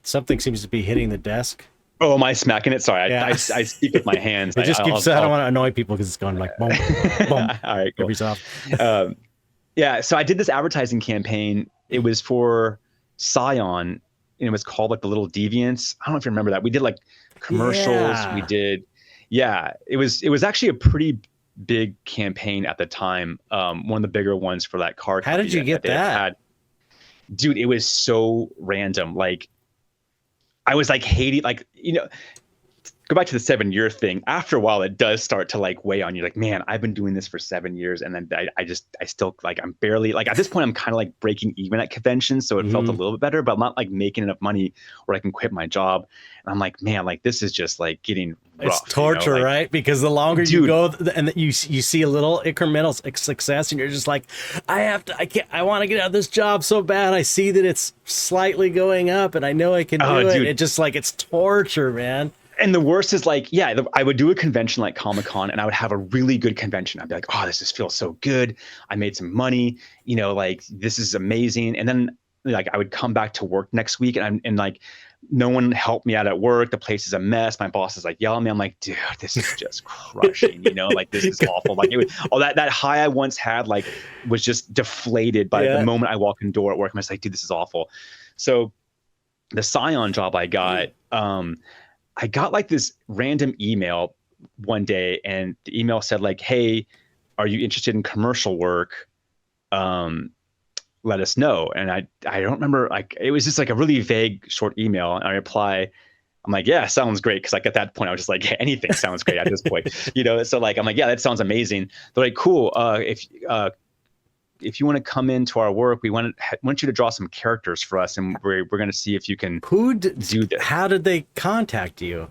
something seems to be hitting the desk. Oh, am I smacking it? Sorry. I speak with my hands. It just keeps, I don't want to annoy people because it's going like, boom, boom. All right, cool. Yeah. So I did this advertising campaign. It was for Scion. And it was called like the Little Deviants. I don't know if you remember that. We did like commercials. Yeah. We did. Yeah, it was actually a pretty big campaign at the time. One of the bigger ones for that car. How did you get that? Dude, it was so random. Like I was like hating, like, go back to the 7-year thing. After a while, it does start to like weigh on you. Like, man, I've been doing this for 7 years. And then I still like, I'm barely like, at this point, I'm kind of like breaking even at conventions. So it felt a little bit better, but I'm not like making enough money where I can quit my job. And I'm like, man, like this is just like getting rough. It's torture, like, right? Because the longer you go and you see a little incremental success and you're just like, I want to get out of this job so bad. I see that it's slightly going up and I know I can do it. It's just like, it's torture, man. And the worst is like, yeah, I would do a convention like Comic-Con and I would have a really good convention. I'd be like, oh, this just feels so good. I made some money, like this is amazing. And then like I would come back to work next week and like no one helped me out at work. The place is a mess. My boss is like yelling at me. I'm like, dude, this is just crushing, like this is awful. Like it was all that high I once had like was just deflated by the moment I walk in the door at work. I'm just like, dude, this is awful. So the Scion job I got, I got like this random email one day and the email said like, hey, are you interested in commercial work? Let us know. And I don't remember, like, it was just like a really vague short email. And I reply, I'm like, yeah, sounds great. Cause like at that point I was just like, anything sounds great at this point, So like, I'm like, yeah, that sounds amazing. They're like, cool. If you want to come into our work, we want you to draw some characters for us, and we're going to see if you can do this. How did they contact you?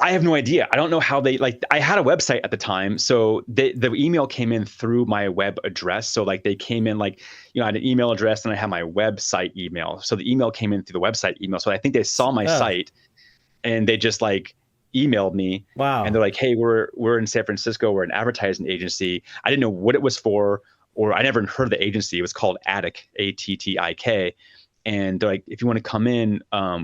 I have no idea. I don't know how they I had a website at the time, so the email came in through my web address. So like they came in like, I had an email address and I had my website email. So the email came in through the website email. So I think they saw my site and they just like emailed me. Wow. And they're like, hey, we're in San Francisco. We're an advertising agency. I didn't know what it was for. Or I never heard of the agency. It was called Attic, ATTIK. And they're like, if you want to come in,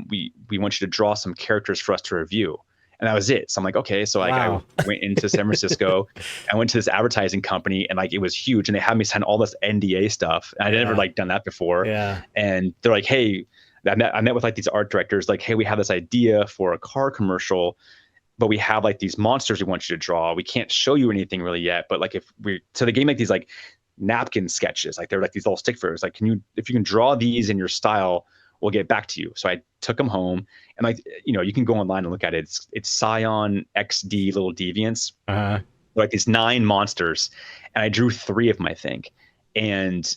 we want you to draw some characters for us to review. And that was it. So I'm like, okay. So like I went into San Francisco. I went to this advertising company and like it was huge. And they had me sign all this NDA stuff. And I'd never like done that before. Yeah. And they're like, hey, I met with like these art directors. Like, hey, we have this idea for a car commercial, but we have like these monsters we want you to draw. We can't show you anything really yet. But like so they gave me like these like napkin sketches, like they're like these little stick figures, like if you can draw these in your style, we'll get back to you. So I took them home and like you can go online and look at it. It's Scion XD Little Deviants, like these 9 monsters, and I drew 3 of them, I think, and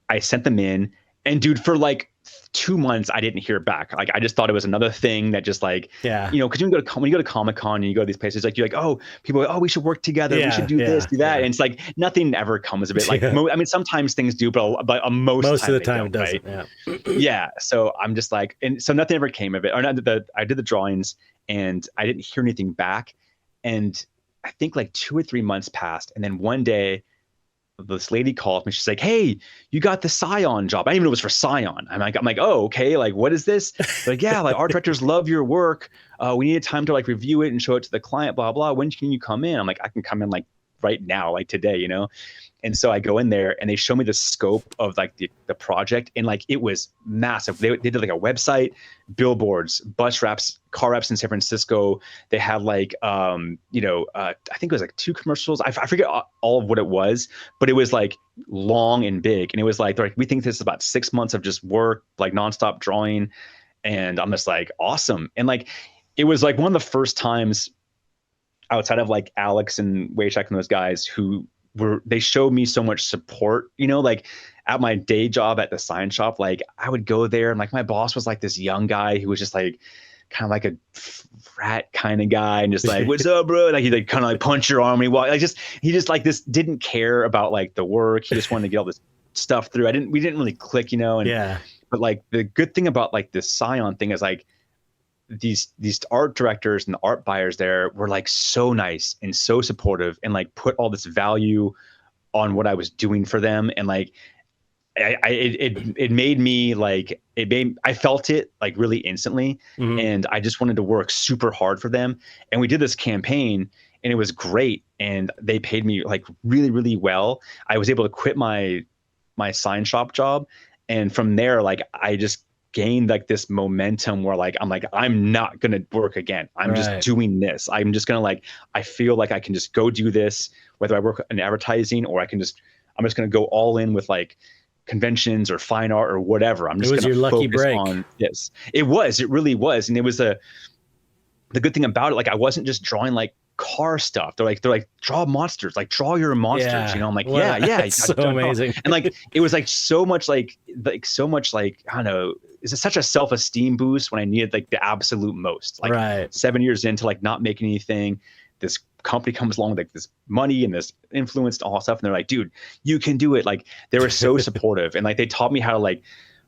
I sent them in, and dude, for like 2 months I didn't hear back. Like I just thought it was another thing that just like, because when you go to Comic-Con and you go to these places, like you're like, oh, people are like, oh, we should work together, we should do this, do that, and it's like nothing ever comes of it. Like I mean, sometimes things do, but most of the time it doesn't. Right? Yeah. So I'm just like, and so nothing ever came of it. Or I did the drawings and I didn't hear anything back, and I think like 2 or 3 months passed, and then one day this lady called me. She's like, hey, you got the Scion job. I didn't even know it was for Scion. I'm like, oh, okay. Like, what is this? They're like, yeah, like art directors love your work. We need a time to like review it and show it to the client, blah, blah. When can you come in? I'm like, I can come in like right now, like today, you know? And so I go in there and they show me the scope of like the project, and like it was massive. They did like a website, billboards, bus wraps, car wraps in San Francisco. They had like I think it was like 2 commercials. I forget all of what it was, but it was like long and big. And it was like, they're like, we think this is about 6 months of just work, like nonstop drawing. And I'm just like, awesome. And like it was like one of the first times outside of like Alex and Waycheck and those guys who they showed me so much support, you know, like at my day job at the Scion shop. Like I would go there and like my boss was like this young guy who was just like kind of like a frat kind of guy and just like, what's up, bro? Like he like kind of like punch your arm and he walk, like he just like this didn't care about like the work. He just wanted to get all this stuff through. We didn't really click, you know? And Yeah. But like the good thing about like this Scion thing is like these art directors and art buyers there were like so nice and so supportive and like put all this value on what I was doing for them. And like it made me like, I felt it like really instantly. Mhm. And I just wanted to work super hard for them. And we did this campaign and it was great. And they paid me like really, really well. I was able to quit my sign shop job. And from there, like I just gained like this momentum where like I'm not gonna work again. I'm just doing this. I'm just gonna like, I feel like I can just go do this, whether I work in advertising or I'm just gonna go all in with like conventions or fine art or whatever. I'm just gonna your lucky focus break. on this. It really was. And it was the good thing about it. Like I wasn't just drawing like car stuff. They're like draw monsters, like draw your monsters. Yeah. You know, I'm like, well, yeah, so amazing. And like it was like so much like I don't know. It's such a self-esteem boost when I needed like the absolute most. Like 7 years into like not making anything, this company comes along with like this money and this influence and all stuff, and they're like, dude, you can do it. Like they were so supportive, and like they taught me how to like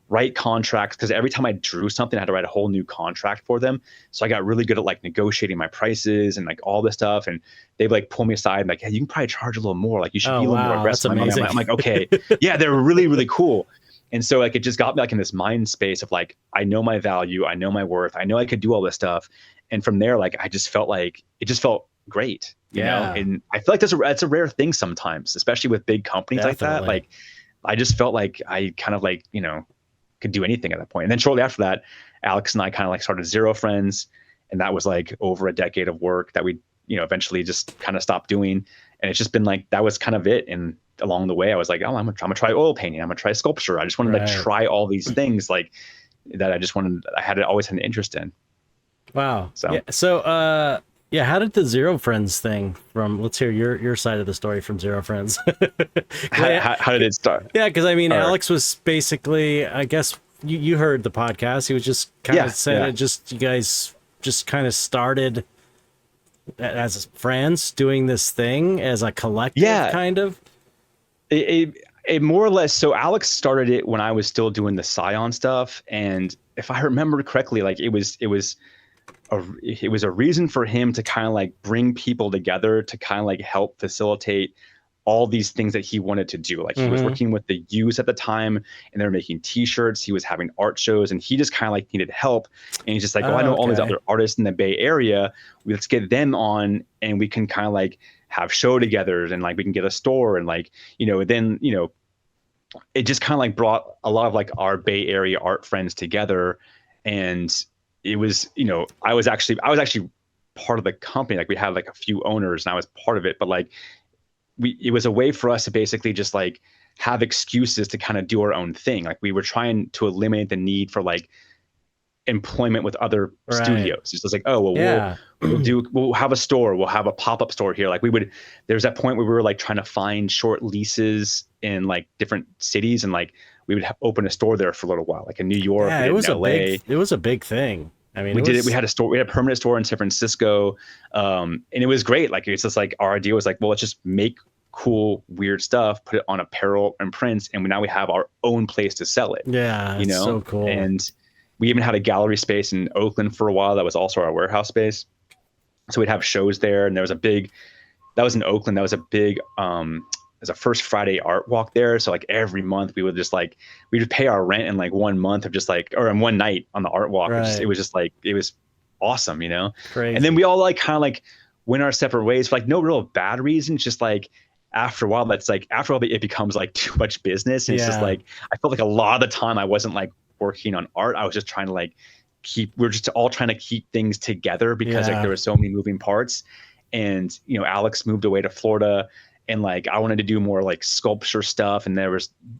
write contracts, because every time I drew something, I had to write a whole new contract for them. So I got really good at like negotiating my prices and like all this stuff. And they'd like pull me aside and like, hey, you can probably charge a little more. Like you should be a little more aggressive. I'm like, okay, yeah, they're really, really cool. And so like it just got me like in this mind space of like, I know my value, I know my worth, I know I could do all this stuff. And from there, like I just felt like it just felt great, you know? And I feel like that's a rare thing sometimes, especially with big companies like that. Like I just felt like I kind of like, you know, could do anything at that point. And then shortly after that, Alex and I kind of like started Zerofriends, and that was like over a decade of work that we, you know, eventually just kind of stopped doing. And it's just been like, that was kind of it. And along the way, I was like, oh, I'm gonna try oil painting. I'm gonna try sculpture. I just wanted to try all these things like that. I always had an interest in. Wow. So, how did the Zerofriends thing let's hear your side of the story from Zerofriends. how did it start? Yeah, because I mean, Alex was basically, I guess you heard the podcast. He was just kind of saying it you guys just kind of started as friends doing this thing as a collective, kind of. It more or less. So Alex started it when I was still doing the Scion stuff, and if I remember correctly, like it was a reason for him to kind of like bring people together to kind of like help facilitate all these things that he wanted to do. Like he was working with the youth at the time, and they were making t-shirts. He was having art shows, and he just kind of like needed help. And he's just like, I know all these other artists in the Bay Area. Let's get them on, and we can kind of like have show together, and like we can get a store, and like, you know, then, you know, it just kind of like brought a lot of like our Bay Area art friends together. And it was, you know, I was actually part of the company. Like we had like a few owners and I was part of it, but like it was a way for us to basically just like have excuses to kind of do our own thing. Like we were trying to eliminate the need for like employment with other studios. It's just like, oh, well, we'll have a store. We'll have a pop-up store here. Like there's that point where we were like trying to find short leases in like different cities, and like we would open a store there for a little while, like in New York, it was a big thing. I mean, we had a store, we had a permanent store in San Francisco. And it was great. Like, it's just like, our idea was like, well, let's just make cool, weird stuff, put it on apparel and prints. And now we have our own place to sell it. Yeah. You know, so cool. And we even had a gallery space in Oakland for a while. That was also our warehouse space. So we'd have shows there, and that was in Oakland. That was a big, as a first Friday art walk there. So like every month we would pay our rent in like 1 month of just like, or in one night on the art walk. It was just like, it was awesome, you know? Crazy. And then we all like kind of like went our separate ways for like no real bad reasons, just like after a while, it becomes like too much business. And it's just Yeah. like, I felt like a lot of the time I wasn't like working on art. I was just trying to like we're just all trying to keep things together because like Yeah. there were so many moving parts. And, you know, Alex moved away to Florida, and like I wanted to do more like sculpture stuff. And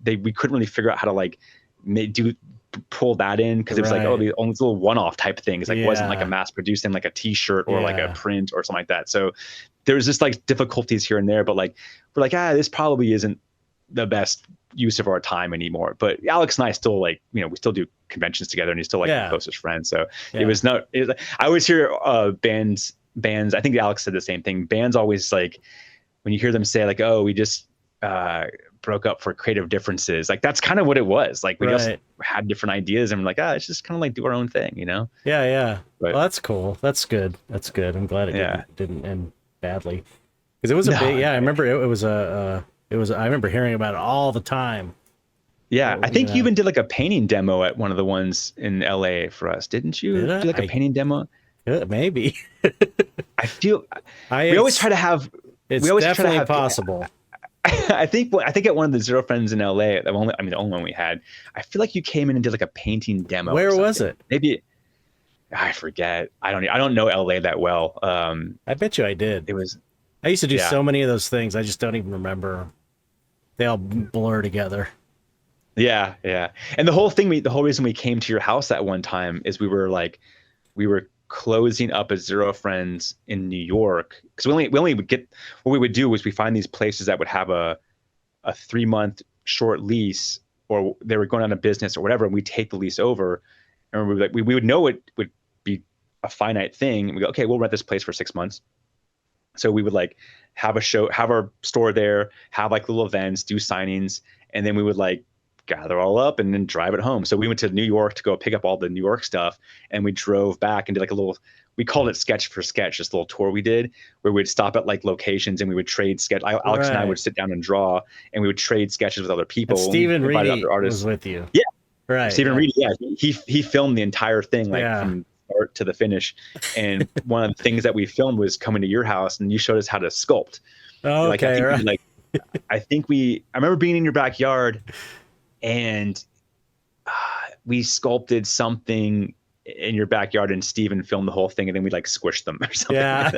we couldn't really figure out how to like pull that in, because it was like, oh, Right. the only little one-off type things, like wasn't like a Yeah. mass produced thing, like a t-shirt or like a Yeah. print or something like that. So there's just like difficulties here and there, but like we're like, this probably isn't the best use of our time anymore. But Alex and I still like, you know, we still do conventions together, and he's still like Yeah. my closest friend. So Yeah. I always hear bands, I think Alex said the same thing. Bands always like, when you hear them say like, oh, we just broke up for creative differences, like that's kind of what it was. Like we just Right. had different ideas, and we're like, it's just kind of like do our own thing, you know? Yeah. Yeah. But Well, that's cool. That's good. That's good. I'm glad it Yeah. didn't end badly, because it was a No, big. Yeah, I remember it was I remember hearing about it all the time. yeah, Oh, I think yeah. you even did like a painting demo at one of the ones in LA for us, didn't you? Did I? Do like a painting demo? Maybe. I feel I we always try to have. It's We always try to definitely have possible. I think at one of the Zerofriends in LA, the only one we had, I feel like you came in and did like a painting demo. Where or was something. it? Maybe I forget. I don't know LA that well. I bet you I did. It was. I used to do Yeah. so many of those things. I just don't even remember. They all blur together. Yeah, yeah. And the whole reason we came to your house that one time is we were closing up a Zerofriends in New York, because we only would get, what we would do was we find these places that would have a 3-month short lease, or they were going out of business or whatever, and we take the lease over, and we would know it would be a finite thing. And we go, okay, we'll rent this place for 6 months. So we would like have our store there, have like little events, do signings, and then we would like gather all up and then drive it home. So we went to New York to go pick up all the New York stuff, and we drove back and did like we called it sketch for sketch, this little tour we did where we'd stop at like locations and we would trade sketch. Alex and I would sit down and draw, and we would trade sketches with other people. And Stephen Reedy artists was with you. Yeah. Right. Stephen Reedy. Yeah. He filmed the entire thing, like from start to the finish. And one of the things that we filmed was coming to your house, and you showed us how to sculpt. Oh, okay. I remember being in your backyard, and we sculpted something in your backyard, and Steven filmed the whole thing, and then we like squished them or something. Yeah.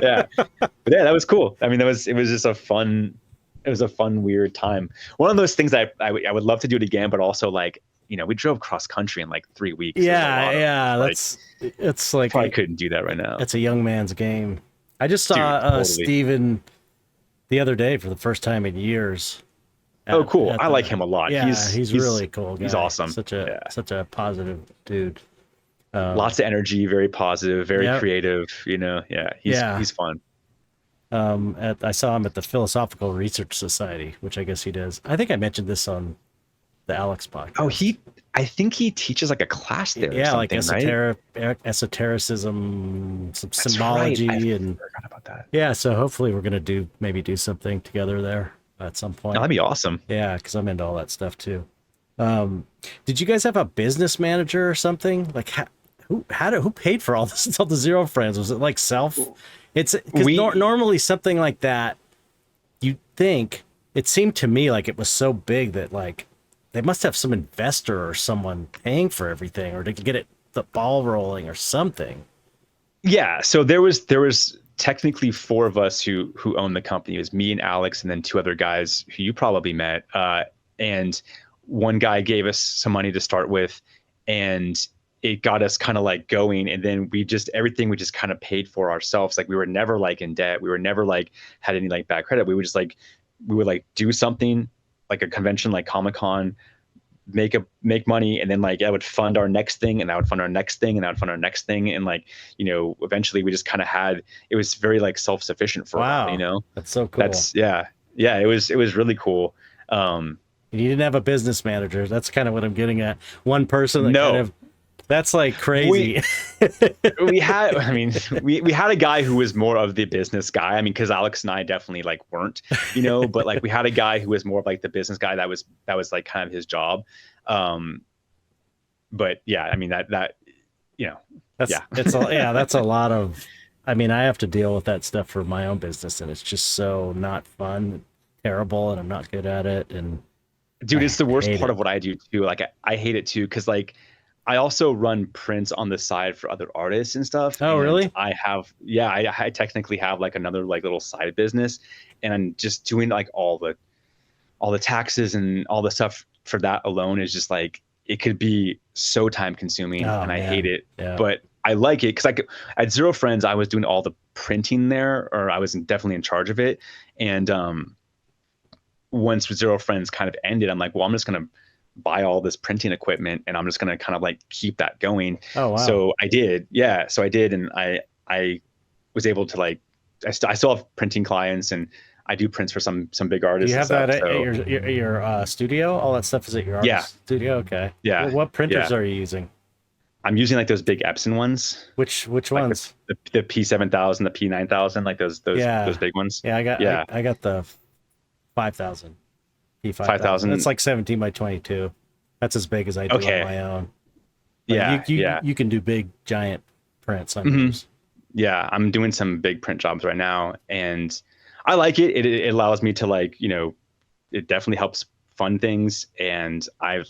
Yeah. But yeah, that was cool. I mean, it was just a fun weird time. One of those things I would love to do it again, but also like, you know, we drove cross country in like 3 weeks. Yeah. It's like, I couldn't do that right now. It's a young man's game. I just saw totally. Steven the other day for the first time in years. Oh, cool. I like him a lot. Yeah, he's really cool guy. He's awesome. Such a positive dude. Lots of energy, very positive, very creative, you know. Yeah, he's fun. I saw him at the Philosophical Research Society, which I guess he does. I think I mentioned this on the Alex podcast. Oh, I think he teaches like a class there. Yeah, or something, like esotericism, some That's symbology, right. and forgot about that. Yeah, so hopefully we're gonna do something together there at some point. Oh, that'd be awesome. Yeah, because I'm into all that stuff too. Did you guys have a business manager or something? Like, who paid for all this? All the Zerofriends, was it like self? It's because normally something like that, you'd think, it seemed to me like it was so big that like they must have some investor or someone paying for everything, or to get the ball rolling or something. Yeah, so there was technically 4 of us who owned the company. It was me and Alex, and then 2 other guys who you probably met. And one guy gave us some money to start with, and it got us kind of like going. And then everything we just kind of paid for ourselves. Like we were never like in debt. We were never like had any like bad credit. We would like do something like a convention like Comic-Con, make money, and then like I would fund our next thing, and I would fund our next thing, and I would fund our next thing, and like, you know, eventually we just kind of it was very like self-sufficient for a while, you know. That's so cool. It was really cool. You didn't have a business manager. That's kind of what I'm getting at. One person that that's like crazy. We had a guy who was more of the business guy. I mean, because Alex and I definitely like weren't, you know, but like we had a guy who was more of like the business guy. That was like kind of his job. But yeah, I mean that you know, that's a lot of I mean, I have to deal with that stuff for my own business, and it's just so not fun, terrible, and I'm not good at it, and Dude, I it's the worst hate part it. of what I do too. Like I hate it too, because like I also run prints on the side for other artists and stuff. Oh, And really? I have, yeah, I technically have like another like little side business, and I'm just doing like all the taxes and all the stuff for that alone is just like it could be so time consuming, Oh and I hate man, it. yeah. But I like it because at Zerofriends I was doing all the printing there, or I was definitely in charge of it. And once Zerofriends kind of ended, I'm like, well, I'm just gonna buy all this printing equipment and I'm just gonna kind of like keep that going. Oh wow. So I did, yeah. So I did, and I was able to like I still have printing clients, and I do prints for some big Do you artists and have stuff. that at So your studio? All that stuff is at your yeah, artist studio. Okay. yeah, What printers yeah. are you using? I'm using like those big Epson ones, Which like ones? the P7000, the P9000, like those Yeah, big ones. yeah. Yeah, I got the 5,000 P5000. 5000. That's like 17 by 22. That's as big as I do on Okay. my own. But Yeah, yeah. you can do big giant prints on Hmm. yours. Yeah, I'm doing some big print jobs right now, and I like it. It allows me to like, it definitely helps fund things, and I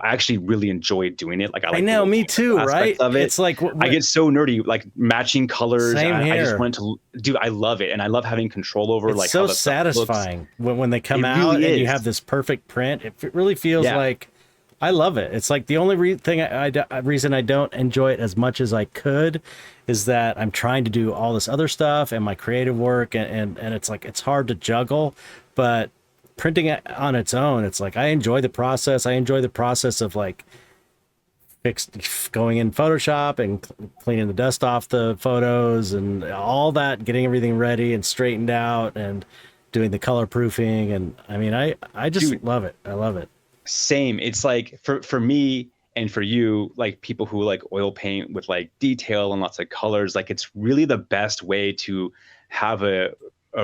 actually really enjoy doing it. Like I I like the know, little me technical too, aspects right? of it. It's like I get so nerdy, like matching colors. same I just here. want to, dude, I love it, and I love having control over It's like how so that stuff looks. satisfying when they come It out really and you is. have this perfect print. It really feels Yeah, like I love it. It's like the only reason I don't enjoy it as much as I could is that I'm trying to do all this other stuff and my creative work, and it's like it's hard to juggle. But printing it on its own, it's like I enjoy the process. I enjoy the process of like going in Photoshop and cleaning the dust off the photos and all that, getting everything ready and straightened out and doing the color proofing. And I mean, I just dude. love it. I love it. Same. It's like for me and for you, like people who like oil paint with like detail and lots of colors, like it's really the best way to have a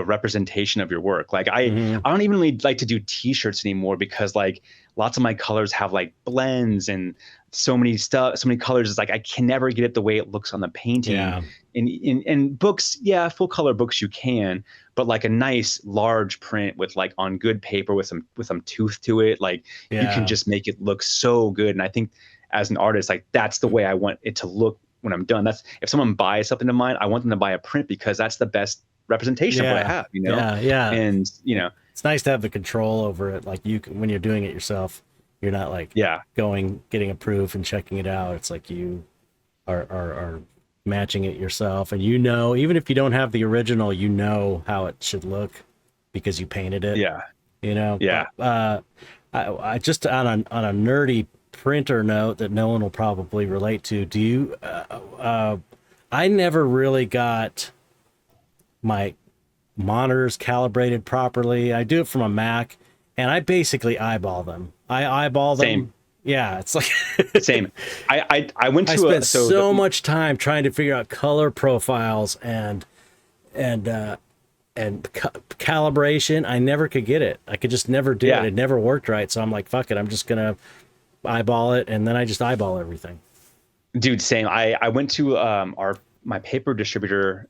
representation of your work. Like Hmm. I don't even really like to do t-shirts anymore, because like lots of my colors have like blends and so many colors. It's like I can never get it the way it looks on the painting. Yeah. In books, yeah, full color books you can, but like a nice large print with like on good paper with some tooth to it, like you can Yeah. just make it look so good. And I think as an artist, like that's the way I want it to look when I'm done. That's if someone buys something of mine, I want them to buy a print because that's the best representation of what I Yeah. have, Yeah. And It's nice to have the control over it. Like when you're doing it yourself, you're not like yeah, getting a proof and checking it out. It's like you are matching it yourself, and even if you don't have the original, you know how it should look because you painted it. yeah, But yeah. I just on a nerdy printer note that no one will probably relate to. Do you? I never really got my monitors calibrated properly. I do it from a Mac, and I basically eyeball them. I eyeball Same, them. Yeah, it's like same. I went I to a spent so much time trying to figure out color profiles and calibration. I never could get it. I could just never do it. yeah. It never worked right. So I'm like, fuck it. I'm just gonna eyeball it, and then I just eyeball everything. Dude, same. I went to my paper distributor.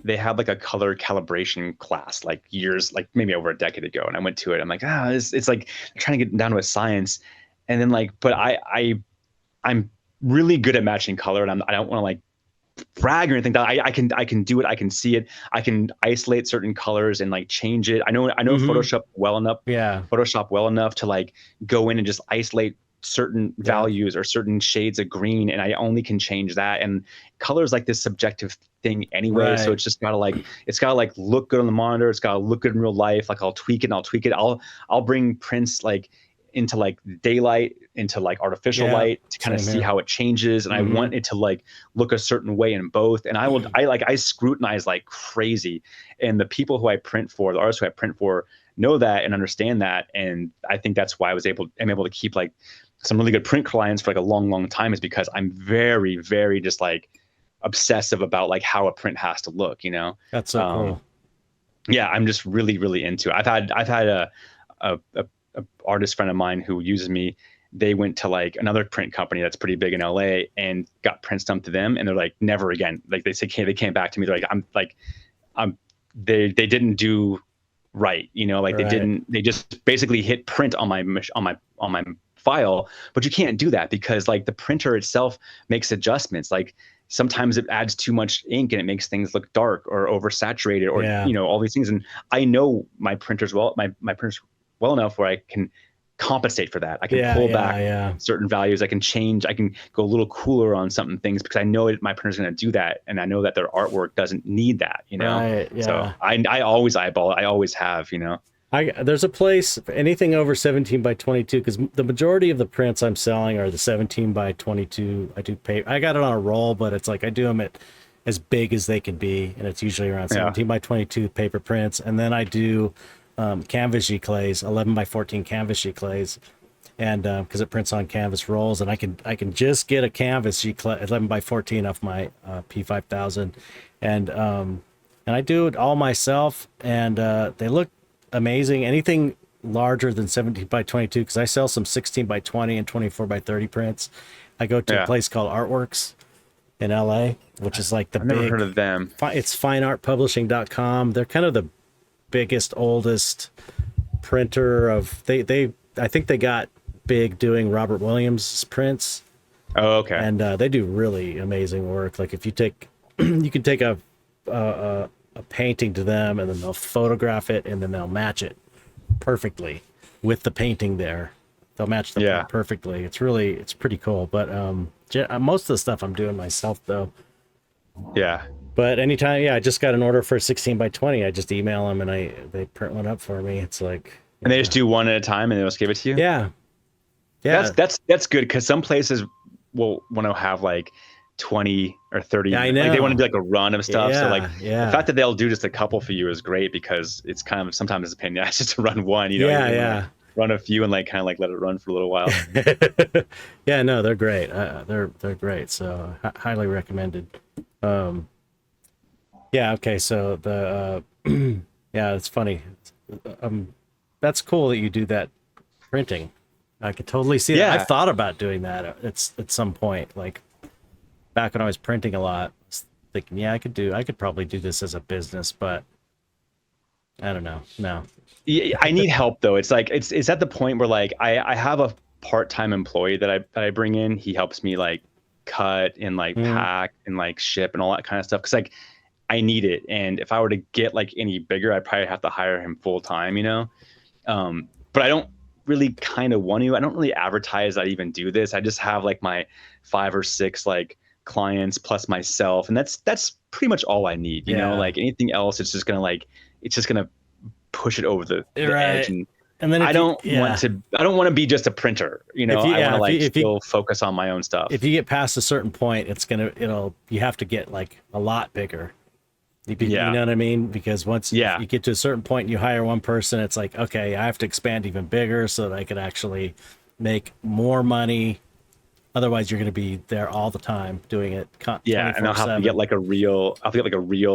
They had like a color calibration class like years, like maybe over a decade ago, and I went to it. I'm like, it's like trying to get down to a science. And then like, but I'm really good at matching color, and I don't want to like brag or anything. That I can do it. I can see it. I can isolate certain colors and like change it. I know Hmm. Yeah. Photoshop well enough to like go in and just isolate certain Yeah. values or certain shades of green, and I only can change that. And color is like this subjective thing anyway, so Right. it's gotta like look good on the monitor. It's gotta look good in real life. Like I'll tweak it and I'll tweak it. I'll bring prints like into like daylight, into like artificial Yeah. light to kind of Same see here. how it changes, and I Hmm. want it to like look a certain way in both. And I scrutinize like crazy, and the people who I print for, the artists who I print for, know that and understand that. And I think that's why I'm able to keep like some really good print clients for like a long time, is because I'm very, very just like obsessive about like how a print has to look. That's so Um, cool. yeah, I'm just really, really into it. I've had a artist friend of mine who uses me, they went to like another print company that's pretty big in LA and got prints dumped to them, and they're like, never again. Like they say, they came back to me. They're like, they didn't do right, like Right. they just basically hit print on my file, but you can't do that because like the printer itself makes adjustments. Like sometimes it adds too much ink and it makes things look dark or oversaturated or Yeah. all these things. And I know my printers well enough where I can compensate for that. I can Yeah. pull Yeah. back Yeah. certain values. I can change. I can go a little cooler on certain things because I know my printer's going to do that, and I know that their artwork doesn't need that. Right. So Yeah. I always eyeball it. I always have. There's a place for anything over 17 by 22 because the majority of the prints I'm selling are the 17 by 22. I do pay. I got it on a roll, but it's like I do them at as big as they can be, and it's usually around Yeah. 17 by 22 paper prints. And then I do canvas giclées, 11 by 14 canvas giclées, and because it prints on canvas rolls, and I can just get a canvas giclée 11 by 14 off my P5000, and I do it all myself, and they look amazing. Anything larger than 17 by 22, because I sell some 16 by 20 and 24 by 30 prints. I go to a Yeah. place called Artworks in LA, which is like the I've never big, heard of them. it's fineartpublishing.com. They're kind of the biggest, oldest printer of, I think they got big doing Robert Williams prints, Oh, okay. and they do really amazing work. Like if you take, you can take a painting to them, and then they'll photograph it, and then they'll match it perfectly with the painting there. They'll match the print perfectly. It's pretty cool. But most of the stuff I'm doing myself though. Yeah. But anytime, I just got an order for a 16 by 20. I just email them and they print one up for me. It's like, And they just do one at a time and they'll just give it to you? yeah. That's good because some places will want to have like 20 or 30. Yeah, I Like they want to know. do like a run of stuff. So like Yeah. the fact that they'll do just a couple for you is great because it's kind of sometimes it's a pain in the ass just to run one, you can, like, run a few and like kind of like let it run for a little while. Yeah, no, they're great. They're great. So highly recommended. Yeah. Okay. So the yeah, it's funny. That's cool that you do that printing. I could totally see that. Yeah. I've thought about doing that. It's at some point, like back when I was printing a lot, I was thinking, I could probably do this as a business, but I don't know. No. Yeah, I need help though. It's like it's at the point where like I have a part-time employee that I bring in. He helps me like cut and like pack and like ship and all that kind of stuff. Cause like I need it. And if I were to get like any bigger, I'd probably have to hire him full time, but I don't really kind of want to. I don't really advertise I even do this. I just have like my 5 or 6 like clients plus myself. And that's pretty much all I need, like anything else, it's just gonna push it over the edge. And then I don't want to be just a printer, I want to like still focus on my own stuff. If you get past a certain point, you have to get like a lot bigger. You know what I mean? Because once you get to a certain point and you hire one person, it's like, okay, I have to expand even bigger so that I could actually make more money. Otherwise, you're going to be there all the time doing it. And I'll have to get like a real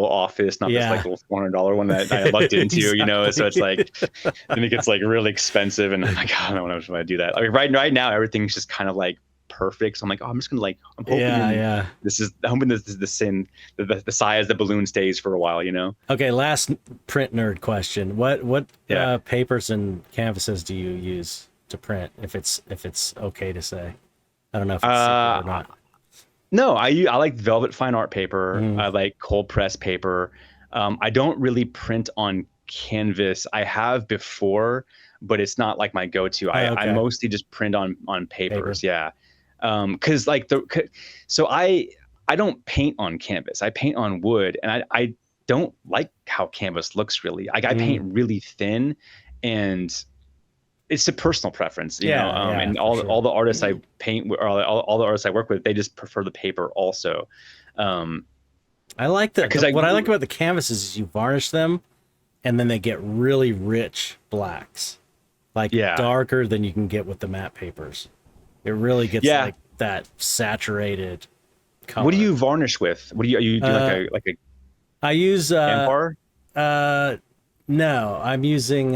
office, not this like little $400 one that I lucked into, Exactly. So it's like, I think it's like really expensive, and I'm like, I don't know if I want to do that. Like right now, everything's just kind of like perfect. So I'm like, I'm just gonna like, I'm hoping I'm hoping this is the size the balloon stays for a while, Okay, last print nerd question. What papers and canvases do you use to print? If it's okay to say. I don't know if it's secret or not. No, I like velvet fine art paper. I like cold press paper. I don't really print on canvas. I have before, but it's not like my go-to. I mostly just print on papers. Yeah. Cause like so I don't paint on canvas. I paint on wood, and I don't like how canvas looks really. I paint really thin, and it's a personal preference, and all the artists I paint or all the artists I work with, they just prefer the paper also. I like what I like about the canvases is you varnish them and then they get really rich blacks, like darker than you can get with the matte papers. It really gets like that saturated color. What do you varnish with? What do you do like a I use Ambar? No, I'm using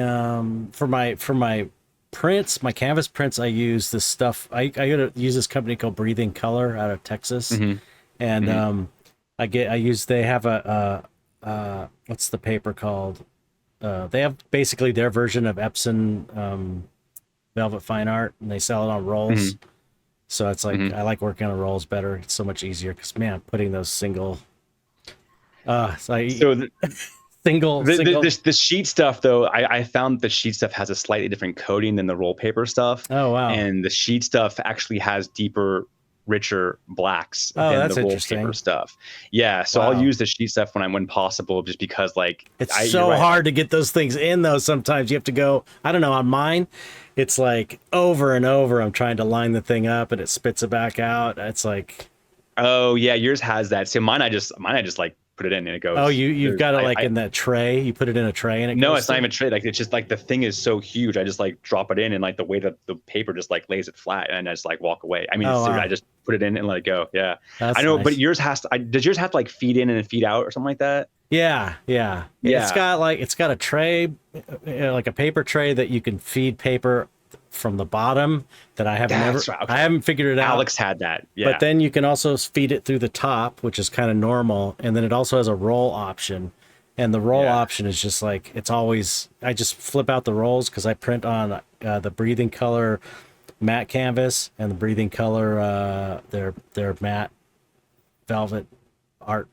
for my prints, my canvas prints, I use this stuff. I gotta use this company called Breathing Color out of Texas, Mm-hmm. and Mm-hmm. they have what's the paper called? They have basically their version of Epson Velvet Fine Art, and they sell it on rolls. Mm-hmm. So it's like Mm-hmm. I like working on rolls better. It's so much easier because man, putting those So single. the sheet stuff though, I found the sheet stuff has a slightly different coating than the roll paper stuff, Oh wow. and the sheet stuff actually has deeper, richer blacks Oh, than the that's roll paper interesting. stuff. Yeah, so I'll Wow. use the sheet stuff when possible, just because like It's you're so right. hard to get those things in though. Sometimes you have to go, I don't know, on mine, it's like over and over. I'm trying to line the thing up and it spits it back out. It's like, Oh yeah, yours has that. So mine I just like put it in and it oh, goes. you've There's got it like I in that tray. You put it in a tray and it No, goes it's not through. even trade. Like it's just like the thing is so huge. I just like drop it in and like the weight of the paper just like lays it flat and I just like walk away. I mean, Oh seriously, I wow. just put it in and let it go. Yeah, I That's know, but nice. yours has to. Does yours have to like feed in and feed out or something like that? Yeah, yeah. Yeah, It's got a tray, like a paper tray that you can feed paper from the bottom that that's right. I Okay, haven't figured it out. Alex had that. But Yeah, then you can also feed it through the top, which is kind of normal. And then it also has a roll option. And the roll yeah, option is just like, it's always, I just flip out the rolls because I print on the Breathing Color matte canvas and the Breathing Color, their matte velvet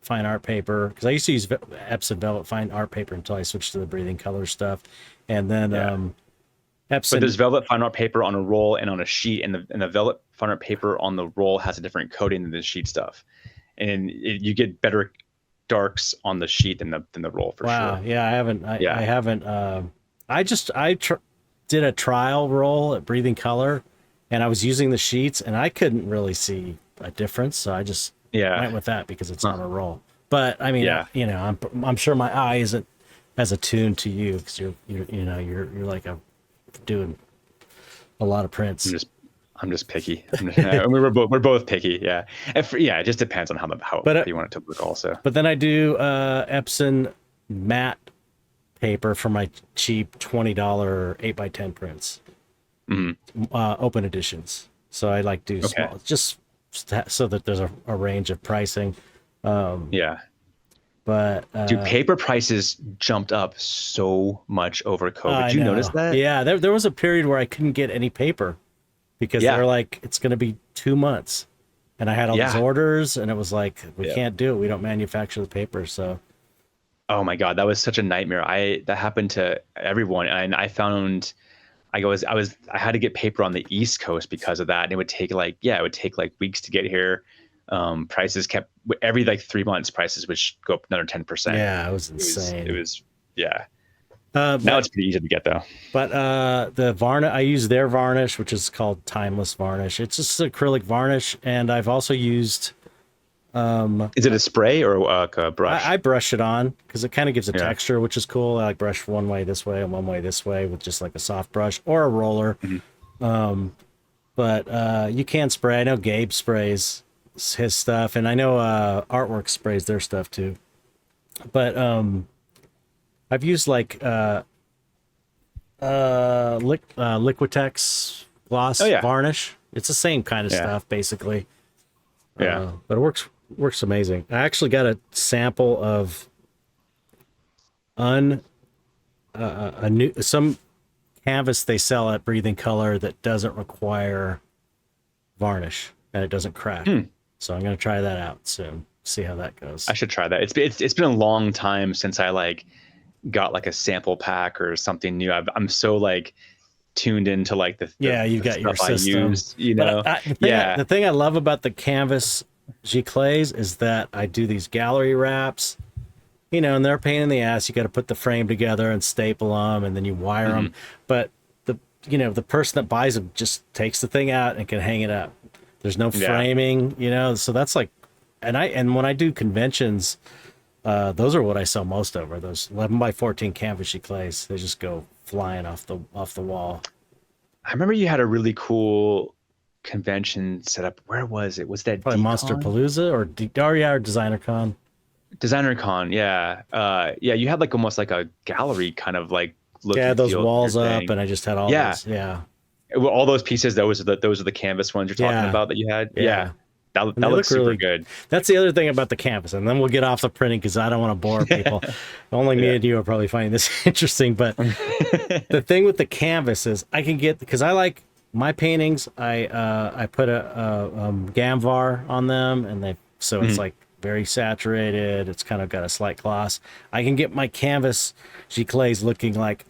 fine art paper. Because I used to use Epson velvet fine art paper until I switched to the Breathing Color stuff. And then yeah. But Epson, there's velvet fine art paper on a roll and on a sheet, and the velvet fine art paper on the roll has a different coating than the sheet stuff, and you get better darks on the sheet than the roll for wow, sure. yeah, I Yeah. haven't. Did a trial roll at Breathing Color, and I was using the sheets, and I couldn't really see a difference, so I just Yeah. went with that because it's Huh. on a roll. But I mean, Yeah. I'm sure my eye isn't as attuned to you because you're like doing a lot of I'm prints. just I'm just picky. We're both picky. Yeah. Yeah. It just depends on how But you want it to look. Also. but then I do Epson matte paper for my cheap $20 8x10 prints, Hmm. open editions. So I like do Okay. small, just so that there's a range of pricing. Yeah. But Dude, paper prices jumped up so much over COVID. I Did you notice know, that? yeah, there was a period where I couldn't get any paper because Yeah. they're like, it's going to be 2 months, and I had all these Yeah. orders, and it was like, we Yeah. can't do it. We don't manufacture the paper, so Oh my God, that was such a nightmare. That happened to everyone, and I found I had to get paper on the East Coast because of that, and it would take like weeks to get here. Prices kept every like 3 months, prices would go up another 10%. yeah, it was It insane. was yeah. Uh, Now but it's pretty easy to get though. But the varnish, I use their varnish, which is called Timeless Varnish. It's just acrylic varnish, and I've also used. Is it a spray or like a brush? I brush it on because it kind of gives a Yeah. texture, which is cool. I like brush one way this way and one way this way with just like a soft brush or a roller. Mhm. But you can spray. I know Gabe sprays his stuff, and I know Artwork sprays their stuff too. But I've used like Liquitex gloss Oh yeah. varnish. It's the same kind of Yeah. stuff basically. Yeah. But it works amazing. I actually got a sample of a new some canvas they sell at Breathing Color that doesn't require varnish and it doesn't crack. So I'm gonna try that out soon. See how that goes. I should try that. It's been a long time since I like got like a sample pack or something new. I'm so like tuned into like Yeah, you've the got your stuff I system. use, you know. But Yeah. the thing I love about the canvas giclées is that I do these gallery wraps, and they're a pain in the ass. You got to put the frame together and staple them, and then you wire them. But the person that buys them just takes the thing out and can hang it up. There's no Yeah. framing, so that's like, and when I do conventions, those are what I sell most of. Are those 11x14 canvas giclées? They just go flying off the wall. I remember you had a really cool convention set up. Where was it? Was that Probably Monster Decon? Palooza or Designer Con. Designer Con? Yeah. Yeah, you had like almost like a gallery kind of like look Yeah, and those feel that walls you're up, saying. and I just had all Yeah. those. Yeah, Well, all those pieces, those are the canvas ones you're talking yeah, about that you had. Yeah. yeah. That And they looks look super really. good. That's the other thing about the canvas, and then we'll get off the printing because I don't want to bore people. Only me Yeah. and you are probably finding this interesting. But the thing with the canvas is I can get, because I like my paintings. I put a Gamvar on them, and so it's Mhm. like very saturated. It's kind of got a slight gloss. I can get my canvas giclées looking like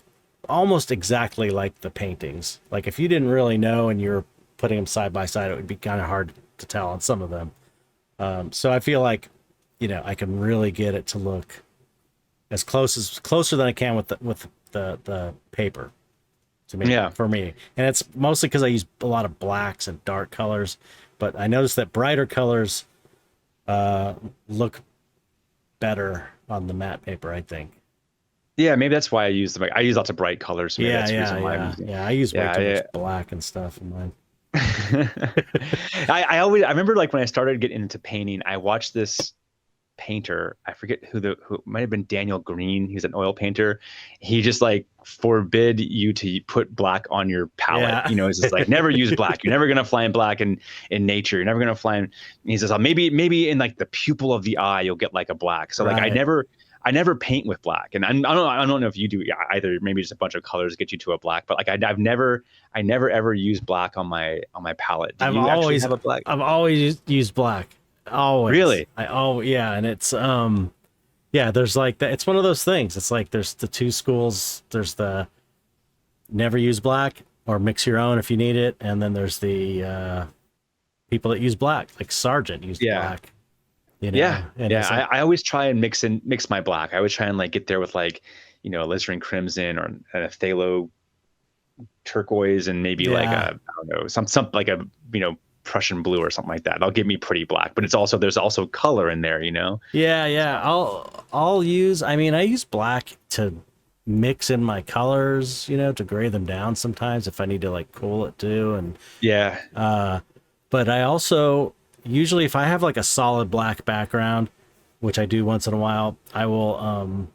almost exactly like the paintings. Like if you didn't really know and you're putting them side by side, it would be kind of hard to tell on some of them. So I feel like, I can really get it to look closer than I can with the paper to me, Yeah. for me. And it's mostly because I use a lot of blacks and dark colors, but I noticed that brighter colors look better on the matte paper, I think. Yeah, maybe that's why I use them. Like, I use lots of bright colors. So maybe Yeah, that's the yeah, reason why I'm yeah, using. yeah. I use way Yeah, too much yeah. black and stuff in mine. I remember like when I started getting into painting, I watched this painter. I forget who might have been Daniel Green. He's an oil painter. He just like forbid you to put black on your palette. Yeah. It's just like never use black. You're never gonna find black in nature. You're never gonna find. He says maybe in like the pupil of the eye you'll get like a black. So like Right. I never paint with black, and I don't know if you do either. Maybe just a bunch of colors get you to a black, but like I've never ever used black on my palette. Do you actually have a black? I've always used black. Always. Really? Yeah, and it's yeah, there's like that. It's one of those things. It's like there's the two schools. There's the never use black or mix your own if you need it, and then there's the people that use black, like Sargent used black. Yeah, and yeah. like, I always try and mix my black. I always try and like get there with like alizarin crimson or a phthalo turquoise and maybe like a I don't know some like a Prussian blue or something like that. That'll give me pretty black, but there's also color in there. Yeah. I'll use. I mean, I use black to mix in my colors, to gray them down sometimes if I need to like cool it too, and Yeah. but I also usually, if I have like a solid black background, which I do once in a while, I will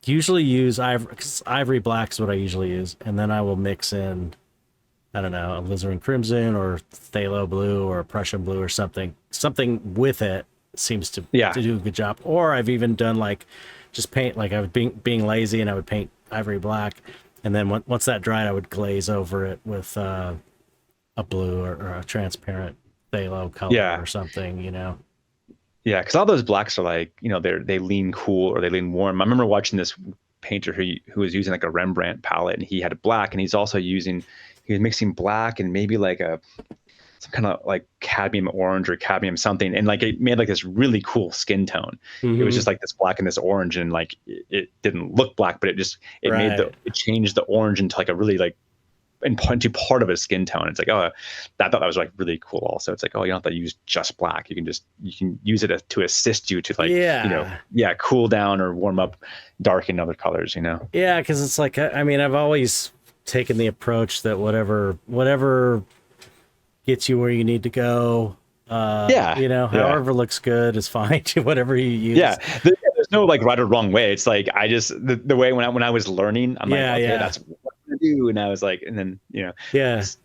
usually use ivory, 'cause ivory black is what I usually use, and then I will mix in, I don't know, alizarin crimson or phthalo blue or Prussian blue or something with it seems to do a good job. Or I've even done like just paint, like I was being lazy and I would paint ivory black, and then once that dried, I would glaze over it with a blue or a transparent phthalo color or something, Yeah, because all those blacks are like, they lean cool or they lean warm. I remember watching this painter who was using like a Rembrandt palette, and he had black, and he was mixing black and maybe like some kind of like cadmium orange or cadmium something, and like it made like this really cool skin tone. Mm-hmm. It was just like this black and this orange, and like it didn't look black, but it changed the orange into like a really like into part of his skin tone. It's like, I thought that was like really cool. Also, it's like, you don't have to use just black. You can use it to assist you to like, cool down or warm up dark in other colors. Yeah, because it's like, I mean, I've always taken the approach that whatever gets you where you need to go. However looks good is fine. Whatever you use. Yeah. There's no like right or wrong way. It's like I just the way when I was learning, I'm like, okay, that's what I'm gonna do, and I was like, and then it's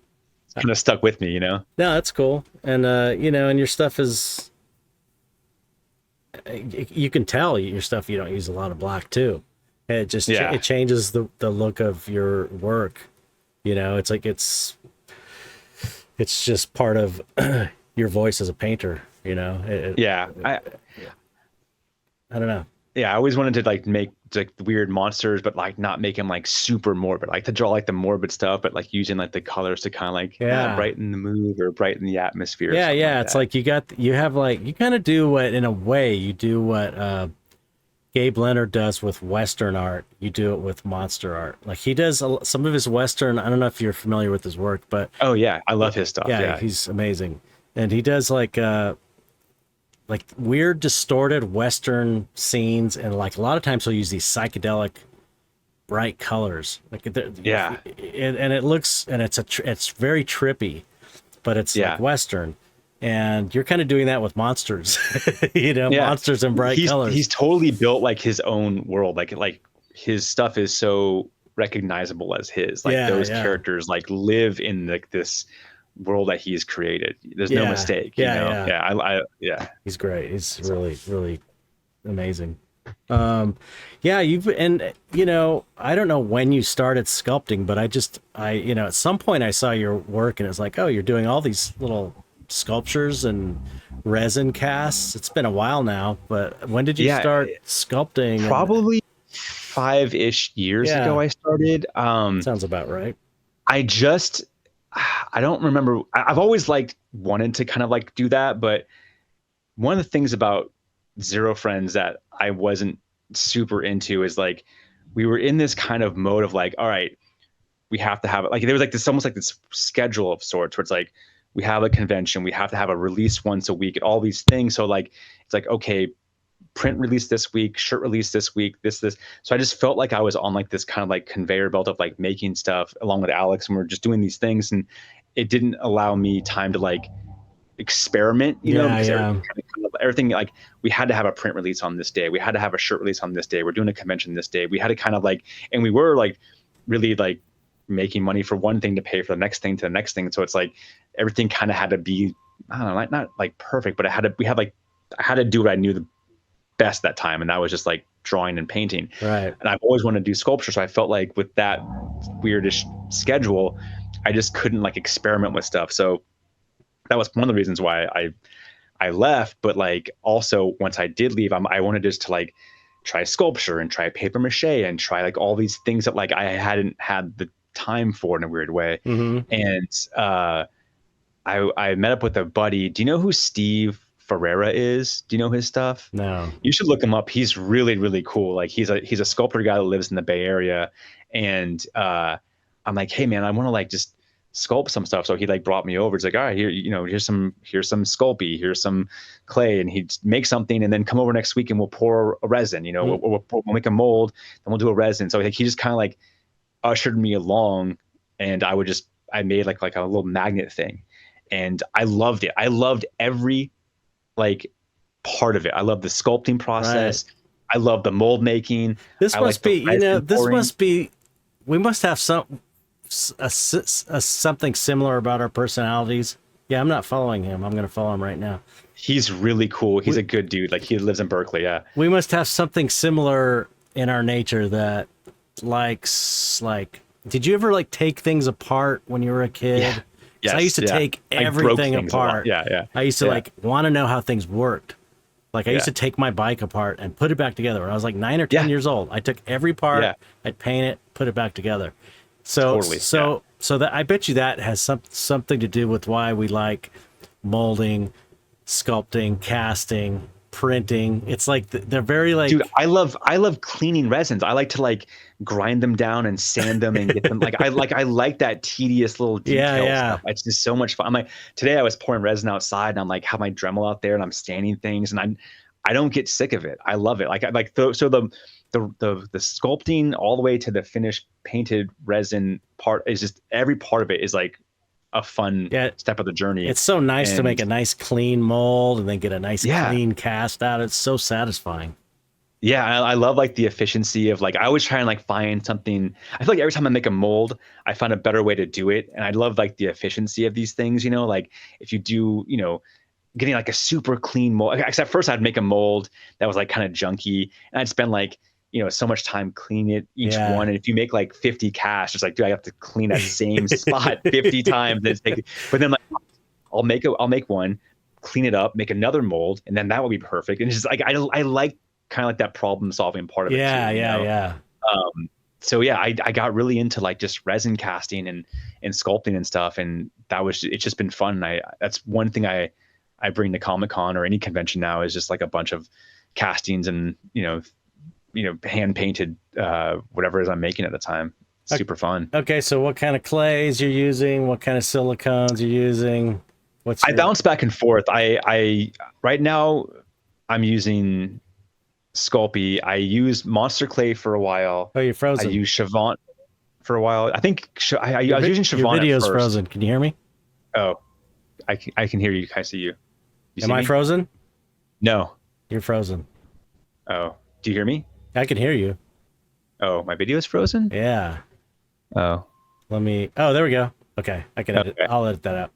kind of stuck with me. No, that's cool, and and your stuff is, you can tell your stuff. You don't use a lot of black too. It just it changes the look of your work. It's like it's just part of your voice as a painter. I don't know. Yeah, I always wanted to like make like weird monsters, but like not make them like super morbid. Like to draw like the morbid stuff, but like using like the colors to kind of like brighten the mood or brighten the atmosphere. Yeah, yeah. It's like you kind of do what, in a way, you do what Gabe Leonard does with Western art. You do it with monster art. Like he does some of his Western. I don't know if you're familiar with his work, but oh yeah, I love his stuff. Yeah, he's amazing, and he does like weird distorted Western scenes, and like a lot of times he'll use these psychedelic bright colors. Like and it looks, and it's very trippy, but it's like Western. And you're kind of doing that with monsters, monsters and bright colors. He's totally built like his own world. Like his stuff is so recognizable as his. Like those characters like live in like this world that he's created. There's no mistake, you know? Yeah. He's great. He's really, really amazing. You've, and you know, I don't know when you started sculpting, but you know, at some point I saw your work and it's like, oh, you're doing all these little sculptures and resin casts. It's been a while now, but when did you start sculpting? Probably 5-ish years ago I started. Sounds about right. I don't remember. I've always like wanted to kind of like do that, but one of the things about Zerofriends that I wasn't super into is like we were in this kind of mode of like, all right, we have to have it. Like there was like this almost like this schedule of sorts where it's like we have a convention, we have to have a release once a week and all these things. So like it's like, okay, print release this week, shirt release this week, this. So I just felt like I was on like this kind of like conveyor belt of like making stuff along with Alex, and we're just doing these things, and it didn't allow me time to like experiment, you know, because everything like we had to have a print release on this day, we had to have a shirt release on this day, we're doing a convention this day, we had to kind of like, and we were like really like making money for one thing to pay for the next thing to the next thing. So it's like everything kind of had to be, I don't know, like not like perfect, but I had to do what I knew the best that time, and that was just like drawing and painting. Right. And I've always wanted to do sculpture, so I felt like with that weirdish schedule, I just couldn't like experiment with stuff. So that was one of the reasons why I left. But like also once I did leave, I wanted just to like try sculpture and try paper mache and try like all these things that like I hadn't had the time for in a weird way. And I met up with a buddy. Do you know who Steve Ferreira is? Do you know his stuff? No. You should look him up. He's really, really cool. Like he's a sculptor guy that lives in the Bay Area. And I'm like, hey man, I want to like just sculpt some stuff. So he like brought me over. It's like, all right, here, you know, here's some Sculpey, here's some clay, and he'd make something and then come over next week and we'll pour a resin, you know, we'll make a mold, then we'll do a resin. So like he just kind of like ushered me along, and I made like a little magnet thing, and I loved it. I loved every like part of it. I love the sculpting process. Right. I love the mold making. This must be, you know, this must be, we must have something similar about our personalities. Yeah, I'm not following him. I'm going to follow him right now. He's really cool. He's a good dude. Like he lives in Berkeley. Yeah. We must have something similar in our nature that likes like, did you ever like take things apart when you were a kid? Yeah. Yes, I used to take everything apart. Yeah. I used to like want to know how things worked. Like I used to take my bike apart and put it back together when I was like 9 or 10 years old. I took every part, I'd paint it, put it back together. So that I bet you that has something to do with why we like molding, sculpting, casting, printing. It's like they're very like, dude, I love cleaning resins. I like to like grind them down and sand them and get them like I like that tedious little detail stuff. It's just so much fun. I'm like, today I was pouring resin outside and I'm like have my Dremel out there and I'm sanding things, and I don't get sick of it. I love it. The sculpting all the way to the finished painted resin part is just, every part of it is like a fun step of the journey. It's so nice to make a nice clean mold and then get a nice clean cast out. It's so satisfying. Yeah, I love like the efficiency of like, I always try and like find something. I feel like every time I make a mold, I find a better way to do it. And I love like the efficiency of these things, you know, like if you do, you know, getting like a super clean mold. Except first I'd make a mold that was like kind of junky, and I'd spend like, you know, so much time cleaning it each one. And if you make like 50 casts, it's like, dude, I have to clean that same spot 50 times. But then like I'll make one, clean it up, make another mold, and then that will be perfect. And it's just like, I like kind of like that problem solving part of it. Yeah. So yeah, I got really into like just resin casting and sculpting and stuff. And it's just been fun. That's one thing I bring to Comic-Con or any convention now, is just like a bunch of castings and, you know, hand painted whatever it is I'm making at the time. It's super fun. Okay, so what kind of clays you're using? What kind of silicones you're using? I bounce back and forth. I right now I'm using Sculpey. I used Monster Clay for a while. Oh, you're frozen. I used Chavant for a while. I think I was using Chavant. Your video's frozen. Can you hear me? Oh, I can hear you. Can I see you? Am I frozen? No. You're frozen. Oh, do you hear me? I can hear you. Oh, my video is frozen. Yeah. Oh, Let me. Oh, there we go. Okay, I can edit. okay, I'll edit that out.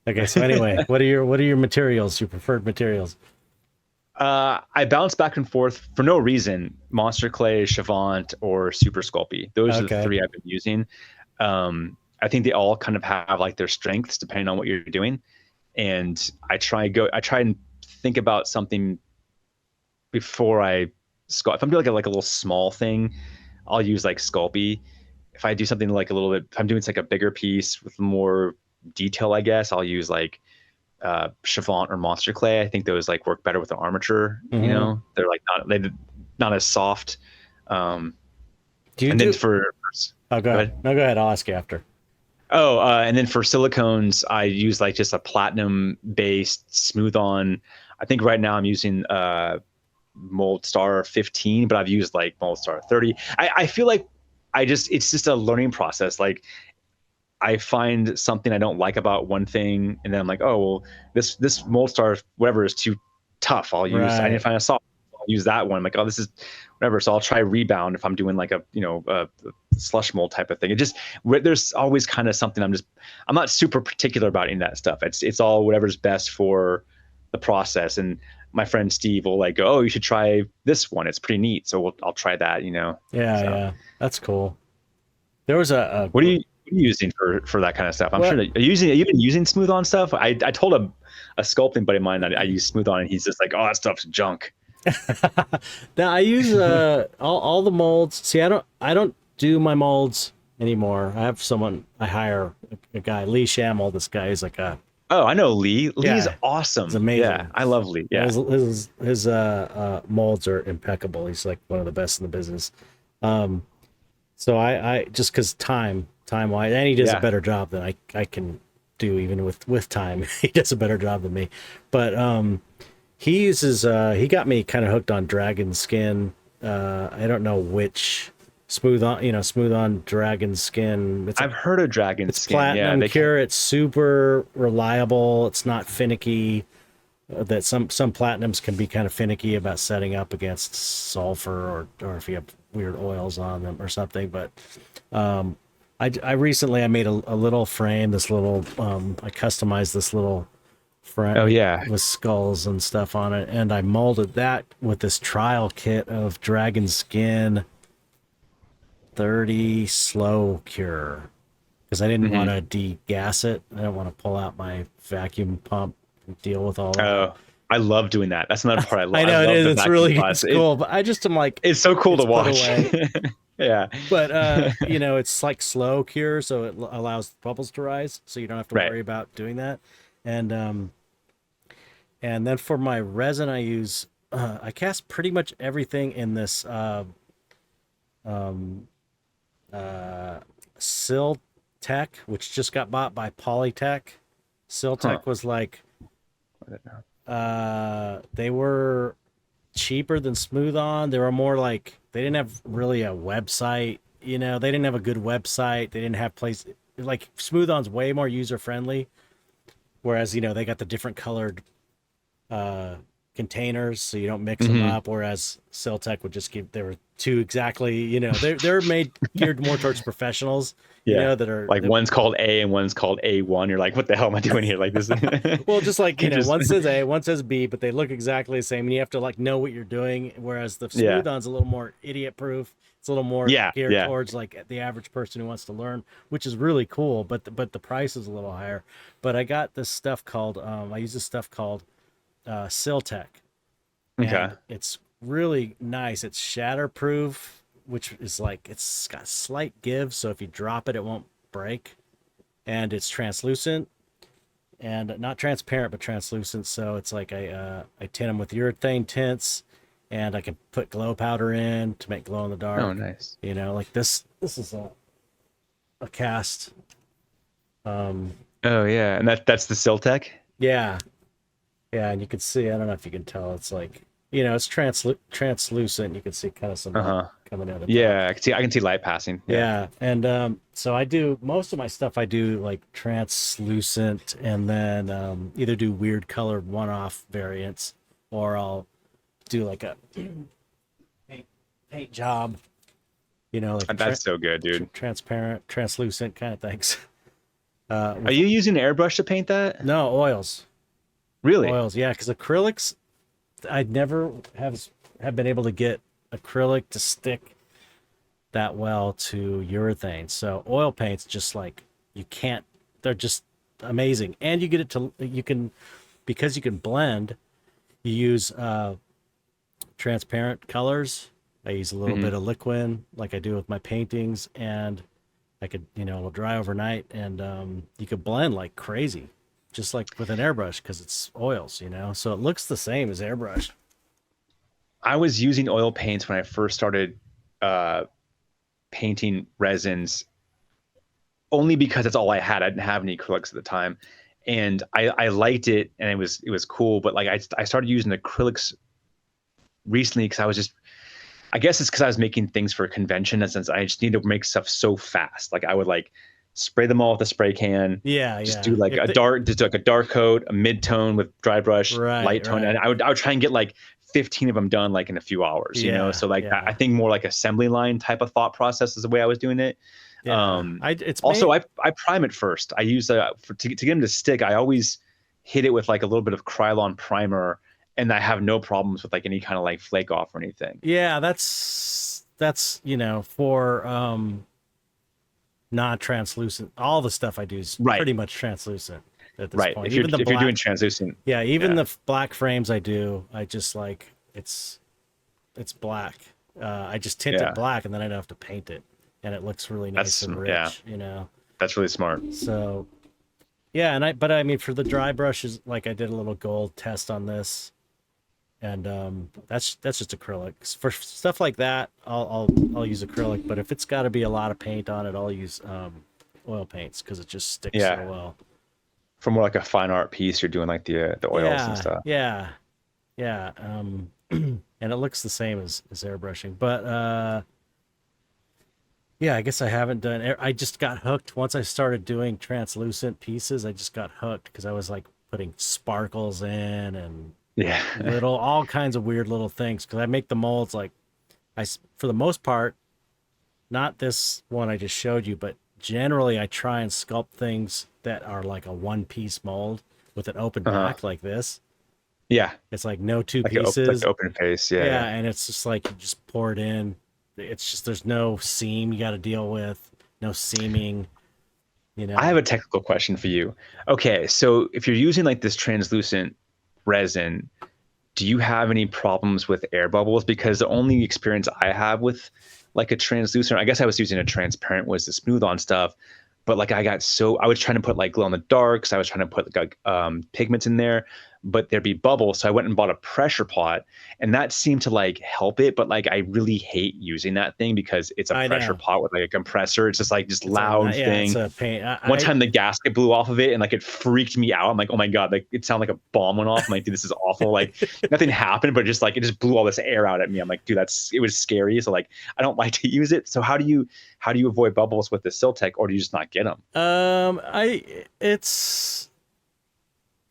Okay. So okay. anyway, what are your materials? Your preferred materials? I bounce back and forth for no reason. Monster Clay, Chavant, or Super Sculpey. Those are the Okay. three I've been using. I think they all kind of have like their strengths depending on what you're doing. And I try and think about something before I sculpt. If I'm doing like a little small thing, I'll use like Sculpey. If I do something like a little bit, if I'm doing like a bigger piece with more detail, I guess I'll use like Chavant or Monster Clay. I think those like work better with the armature. Mm-hmm. They're like not as soft. Um, Do you and then do? for Oh, go go ahead. ahead. No, go ahead. I'll ask you after. Oh, and then for silicones, I use like just a platinum based smooth on. I think right now I'm using Mold Star 15, but I've used like Mold Star 30. I feel like it's just a learning process. Like I find something I don't like about one thing, and then I'm like, oh well, this Mold Star whatever is too tough. I didn't Right. find a soft. I'll use that one. I'm like, oh, this is whatever. So I'll try Rebound if I'm doing like a slush mold type of thing. It just there's always kind of something I'm not super particular about in that stuff. It's all whatever's best for the process. And my friend Steve will like go, oh, you should try this one. It's pretty neat. So I'll try that. Yeah. So Yeah. That's cool. There was what are you using for that kind of stuff? I'm sure what? that are you been using smooth on stuff? I told a sculpting buddy of mine that I use smooth on, and he's just like, oh, that stuff's junk. Now I use all the molds. See, I don't do my molds anymore. I have someone I hire a guy, Lee Shamel. This guy is like a Oh, I know Lee. Lee's yeah, he's awesome. Yeah, amazing. I love Lee. Yeah. His molds are impeccable. He's like one of the best in the business. Um, so I just because time wise, and he does a Yeah. better job than I can do even with time. He does a better job than me. But he got me kind of hooked on dragon skin. I don't know which smooth on dragon skin. I've heard of dragon It's skin. Yeah, platinum they can. cure. It's super reliable. It's not finicky. That some platinums can be kind of finicky about setting up against sulfur or if you have weird oils on them or something. But I recently I made a little frame. This little I customized this little Oh frame yeah. with skulls and stuff on it, and I molded that with this trial kit of dragon skin 30 slow cure because I didn't want Hmm. to degas it. I don't want to pull out my vacuum pump and deal with all that. Oh, I love doing that. That's another part I love. I I know it love is. the It's vacuum really pods. it's cool, but I just am like It's so cool to it's put watch. away. Yeah. But it's like slow cure, so it allows bubbles to rise, so you don't have to Right. worry about doing that. And then for my resin, I use I cast pretty much everything in this um, Sil Tech, which just got bought by Polytech. Sil Huh. Tech was like they were cheaper than Smooth On. They were more like they didn't have really a website. They didn't have a good website. They didn't have place like Smooth On's way more user friendly. Whereas they got the different colored containers, so you don't mix them Hmm. up. Whereas Siltech would just give there were two exactly. They're made geared more towards professionals. Yeah. That are Like one's called A and one's called A1. You're like, what the hell am I doing here? Like this. well, just like You just one says A, one says B, but they look exactly the same, and you have to like know what you're doing. Whereas the yeah. Smooth On's a little more idiot proof. It's a little more Yeah. geared Yeah. towards like the average person who wants to learn, which is really cool. But the price is a little higher. But I got this stuff called I use this stuff called Siltech, Okay. and it's really nice. It's shatterproof, which is like it's got slight give, so if you drop it, it won't break, and it's translucent and not transparent but translucent. So it's like I tint them with urethane tints, and I can put glow powder in to make glow in the dark. Oh, nice. Like this is a cast. Oh yeah, and that's the Siltech. Yeah, yeah, and you can see. I don't know if you can tell. It's like it's translucent. You can see kind of some Uh light huh. coming out of it. Yeah, I can see light passing. Yeah. Yeah, and so I do most of my stuff. I do like translucent, and then either do weird colored one-off variants, or I'll do like a paint job, you know, like That's so good, dude. transparent, translucent kind of things. Are With you using airbrush to paint that? no oils, Really? yeah, because acrylics, I never have been able to get acrylic to stick that well to urethane. So oil paints just like you can't. They're just amazing, and you get it to you can because you can blend. You use transparent colors. I use a little Hmm. bit of liquid, like I do with my paintings, and I could, it'll dry overnight, and you could blend like crazy, just like with an airbrush because it's oils, so it looks the same as airbrush. I was using oil paints when I first started uh, painting resins, only because that's all I had. I didn't have any acrylics at the time, and I liked it, and it was cool. But like I started using acrylics recently because I was just, I guess it's because I was making things for a convention, and since I just need to make stuff so fast, like I would like spray them all with a spray can, Yeah, just do yeah. like a dark coat, a mid tone with dry brush, Right, light tone, right. and I would try and get like 15 of them done like in a few hours, you know. Yeah, So like I yeah, think more like assembly line type of thought process is the way I was doing it. yeah. It's Also, made. I prime it first. I use to get them to stick. I always hit it with like a little bit of Krylon primer, and I have no problems with like any kind of like flake off or anything. Yeah, that's for non-translucent. All the stuff I do is Right, pretty much translucent at this right. point. If you're Even the if you're doing black. translucent, Yeah, even yeah, the black frames I do, I just like it's black. I just tint it yeah. black, and then I don't have to paint it, and it looks really nice and Yeah, rich. that's really smart. So yeah, but I mean, for the dry brushes, like I did a little gold test on this, and that's just acrylic. For stuff like that, I'll use acrylic. But if it's got to be a lot of paint on it, I'll use oil paints because it just sticks so Yeah, well. for more like a fine art piece, you're doing like the oils and Yeah, stuff. yeah, yeah. And it looks the same as airbrushing, but yeah, I guess I haven't done. I just got hooked once I started doing translucent pieces. I just got hooked because I was like putting sparkles in and Yeah. all kinds of weird little things. Because I make the molds like for the most part, not this one I just showed you, but generally I try and sculpt things that are like a one piece mold with an open Uh-huh. back like this. Yeah, It's like no two like pieces. the open face. Yeah, Yeah, yeah. and it's just like you just pour it in. It's just there's no seam you got to deal with, no seaming, you I have know. a technical question for you. Okay, so if you're using like this translucent resin, do you have any problems with air bubbles? Because the only experience I have with like a translucent, I guess I was using a transparent, was the smooth on stuff. But like I was trying to put like glow in the darks. I was trying to put like pigments in there, but there'd be bubbles. So I went and bought a pressure pot, and that seemed to like help it. But like I really hate using that thing because it's a I pressure know. pot with like a compressor. It's just like this loud Yeah, it's thing. a pain. One time the gasket blew off of it and like it freaked me out. I'm like, oh my God, like it sounded like a bomb went off. I'm like, dude, this is awful. Like nothing happened, but just like it just blew all this air out at me. I'm like, dude, it was scary. So like I don't like to use it. So how do you avoid bubbles with the Siltec, or do you just not get them? I it's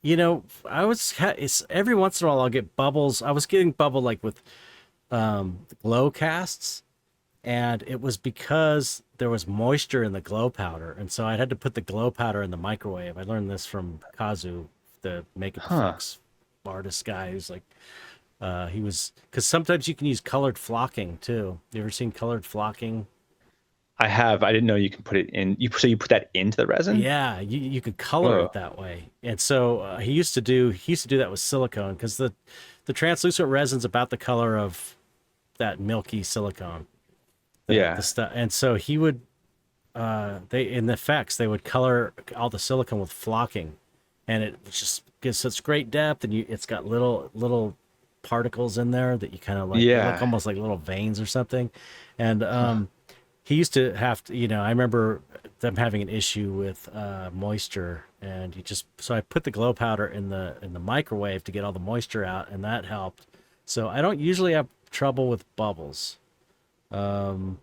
it's every once in a while I'll get bubbles. I was getting bubble like with glow casts, and it was because there was moisture in the glow powder, and so I had to put the glow powder in the microwave. I learned this from Kazu, the makeup Huh. effects artist guy, who's like he was because sometimes you can use colored flocking too. You ever seen colored flocking? I have. I didn't know you can put it in. So you put that into the resin? Yeah, you could color Whoa. it that way. And so he used to do that with silicone because the translucent resin's about the color of that milky silicone. The Yeah. stuff, and so he would they in the effects they would color all the silicone with flocking, and it just gives such great depth, and it's got little particles in there that you kind of like, they look Yeah. almost like little veins or something. And Huh. he used to have to, I remember them having an issue with moisture, and so I put the glow powder in the microwave to get all the moisture out, and that helped. So I don't usually have trouble with bubbles. Um,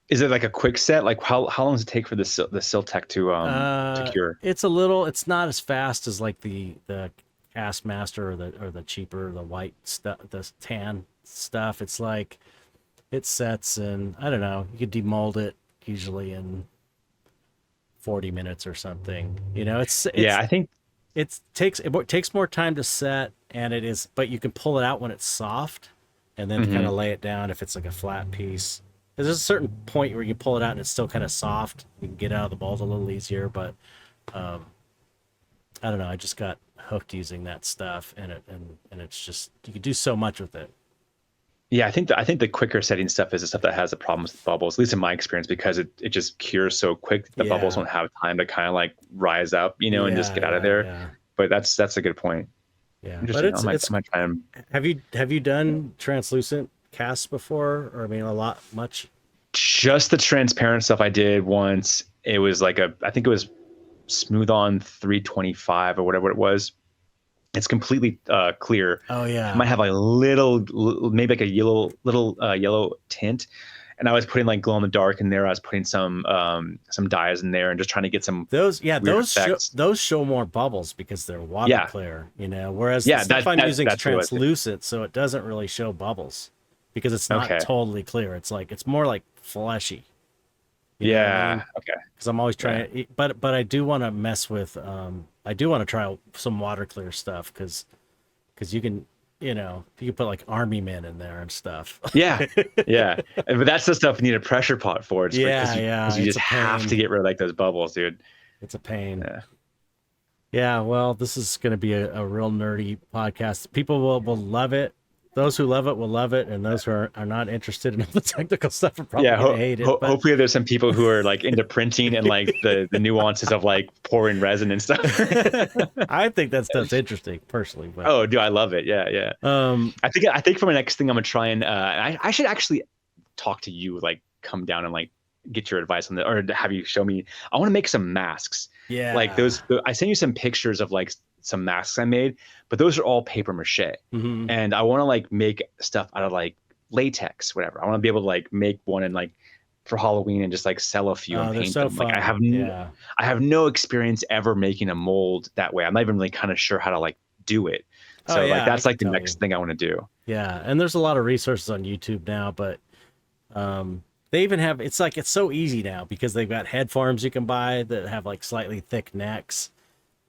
Is it like a quick set? Like how long does it take for the Siltec to cure? it's not as fast as like the Cast Master or the cheaper, the white stuff, the tan stuff. It's like it sets, and I don't know, you could demold it usually in 40 minutes or something. You know, Yeah, I think. it takes more time to set, and it is, but you can pull it out when it's soft, and then kind Mhm. of lay it down if it's like a flat piece. There's a certain point where you pull it out and it's still kind of soft. You can get out of the mold a little easier, but um, I don't know. I just got hooked using that stuff, and it's just you can do so much with it. Yeah, I think the quicker setting stuff is the stuff that has the problems with bubbles, at least in my experience, because it just cures so quick that the bubbles Yeah, won't have time to kind of like rise up, and just yeah, get out of yeah, there. yeah, But that's a good point. yeah. But Interesting. I it's might try and. have you done translucent casts before, or I mean a lot much? Just the transparent stuff I did once. It was like I think it was smooth on 325 or whatever it was. It's completely clear. Oh It yeah, might have like a maybe like a yellow tint. And I was putting like glow in the dark in there. I was putting some dyes in there and just trying to get some weird effects. those show more bubbles because they're water Yeah, clear, you know. Whereas the yeah, stuff I'm using is that's what it was. translucent, so it doesn't really show bubbles because it's not Okay. totally clear. It's more like fleshy. You know what I Yeah. mean? Okay. Because I'm always Yeah. trying to, but I do want to mess with I do want to try some water clear stuff because you can, you know, you can put like army men in there and stuff. Yeah. Yeah. But that's the stuff you need a pressure pot for. It's for Yeah, yeah, because you it's just a have to pain. get rid of like those bubbles, dude. It's a pain. Yeah. Yeah, well, this is going to be a real nerdy podcast. People will love it. Those who love it will love it, and those who are not interested in all the technical stuff are probably Yeah, going to hate it. But hopefully there's some people who are like into printing and like the nuances of like pouring resin and stuff. I think that stuff's interesting personally. But Oh, dude, I love it. Yeah, yeah. um, I think for my next thing, I'm gonna try and I should actually talk to you, like come down and like get your advice on that, or have you show me. I want to make some masks, like yeah, those. I sent you some pictures of like some masks I made, but those are all paper mache, hmm and I want to like make stuff out of like latex, whatever. I want to be able to like make one and like for Halloween and just like sell a few and they're paint so them. Like fun. Yeah. I have no experience ever making a mold that way. I'm not even really kind of sure how to like do it. Oh So like yeah, I that's can like the tell you. next thing I want to do. Yeah, and there's a lot of resources on YouTube now, but they even have it's so easy now because they've got head forms you can buy that have like slightly thick necks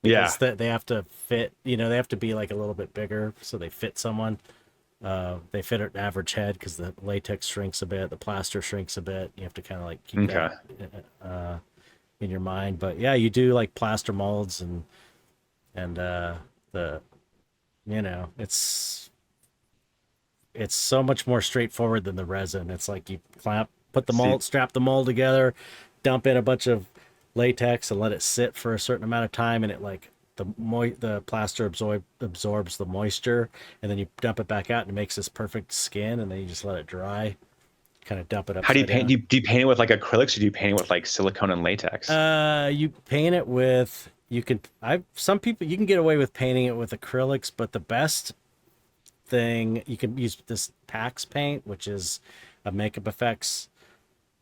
Yeah. because they have to fit, you know, they have to be like a little bit bigger so they fit someone. They fit an average head because the latex shrinks a bit, the plaster shrinks a bit. You have to kind of like keep Okay. that in your mind. But yeah, you do like plaster molds and the you know it's so much more straightforward than the resin. It's like you put the See. mold, strap the mold together, dump in a bunch of latex and let it sit for a certain amount of time, and it like the plaster absorbs the moisture, and then you dump it back out and it makes this perfect skin, and then you just let it dry. Kind of dump it How do you upside paint? down. Do you paint it with like acrylics or do you paint it with like silicone and latex? You paint it with you can I some people you can get away with painting it with acrylics, but the best thing you can use this PAX paint, which is a makeup effects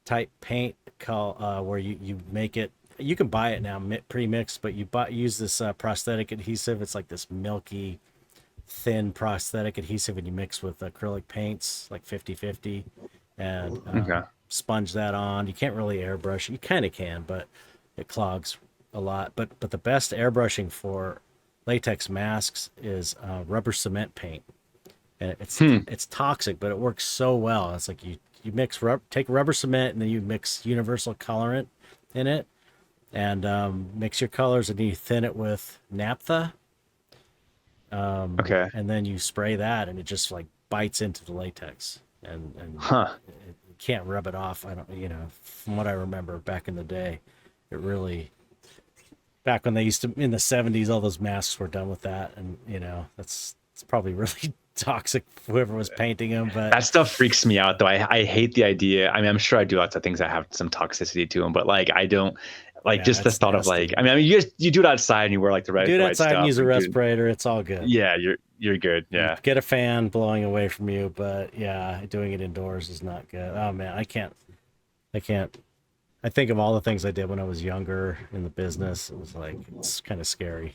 type paint called where you make it. You can buy it now pre-mixed, but use this prosthetic adhesive. It's like this milky thin prosthetic adhesive, and you mix with acrylic paints like 50-50 and Okay. sponge that on. You can't really airbrush. You kind of can, but it clogs a lot. But the best airbrushing for latex masks is rubber cement paint, and Hmm. it's toxic, but it works so well. It's like you take rubber cement and then you mix universal colorant in it, and mix your colors, and you thin it with naphtha, Okay. and then you spray that, and it just like bites into the latex, and Huh. you can't rub it off. I don't, you know, from what I remember back in the day, it really back when they used to in the 70s, all those masks were done with that, and you know it's probably really toxic for whoever was painting them, but That stuff freaks me out though. I hate the idea. I mean, I'm sure I do lots of things that have some toxicity to them, but like I don't like yeah, just the it's thought of like. nasty. You do it outside and you wear like Do it the right outside and stuff. use a And dude, respirator. It's all good. yeah, you're good. You Yeah. get a fan blowing away from you, but yeah, doing it indoors is not good. Oh man, I can't. I think of all the things I did when I was younger in the business. It was like it's kind of scary.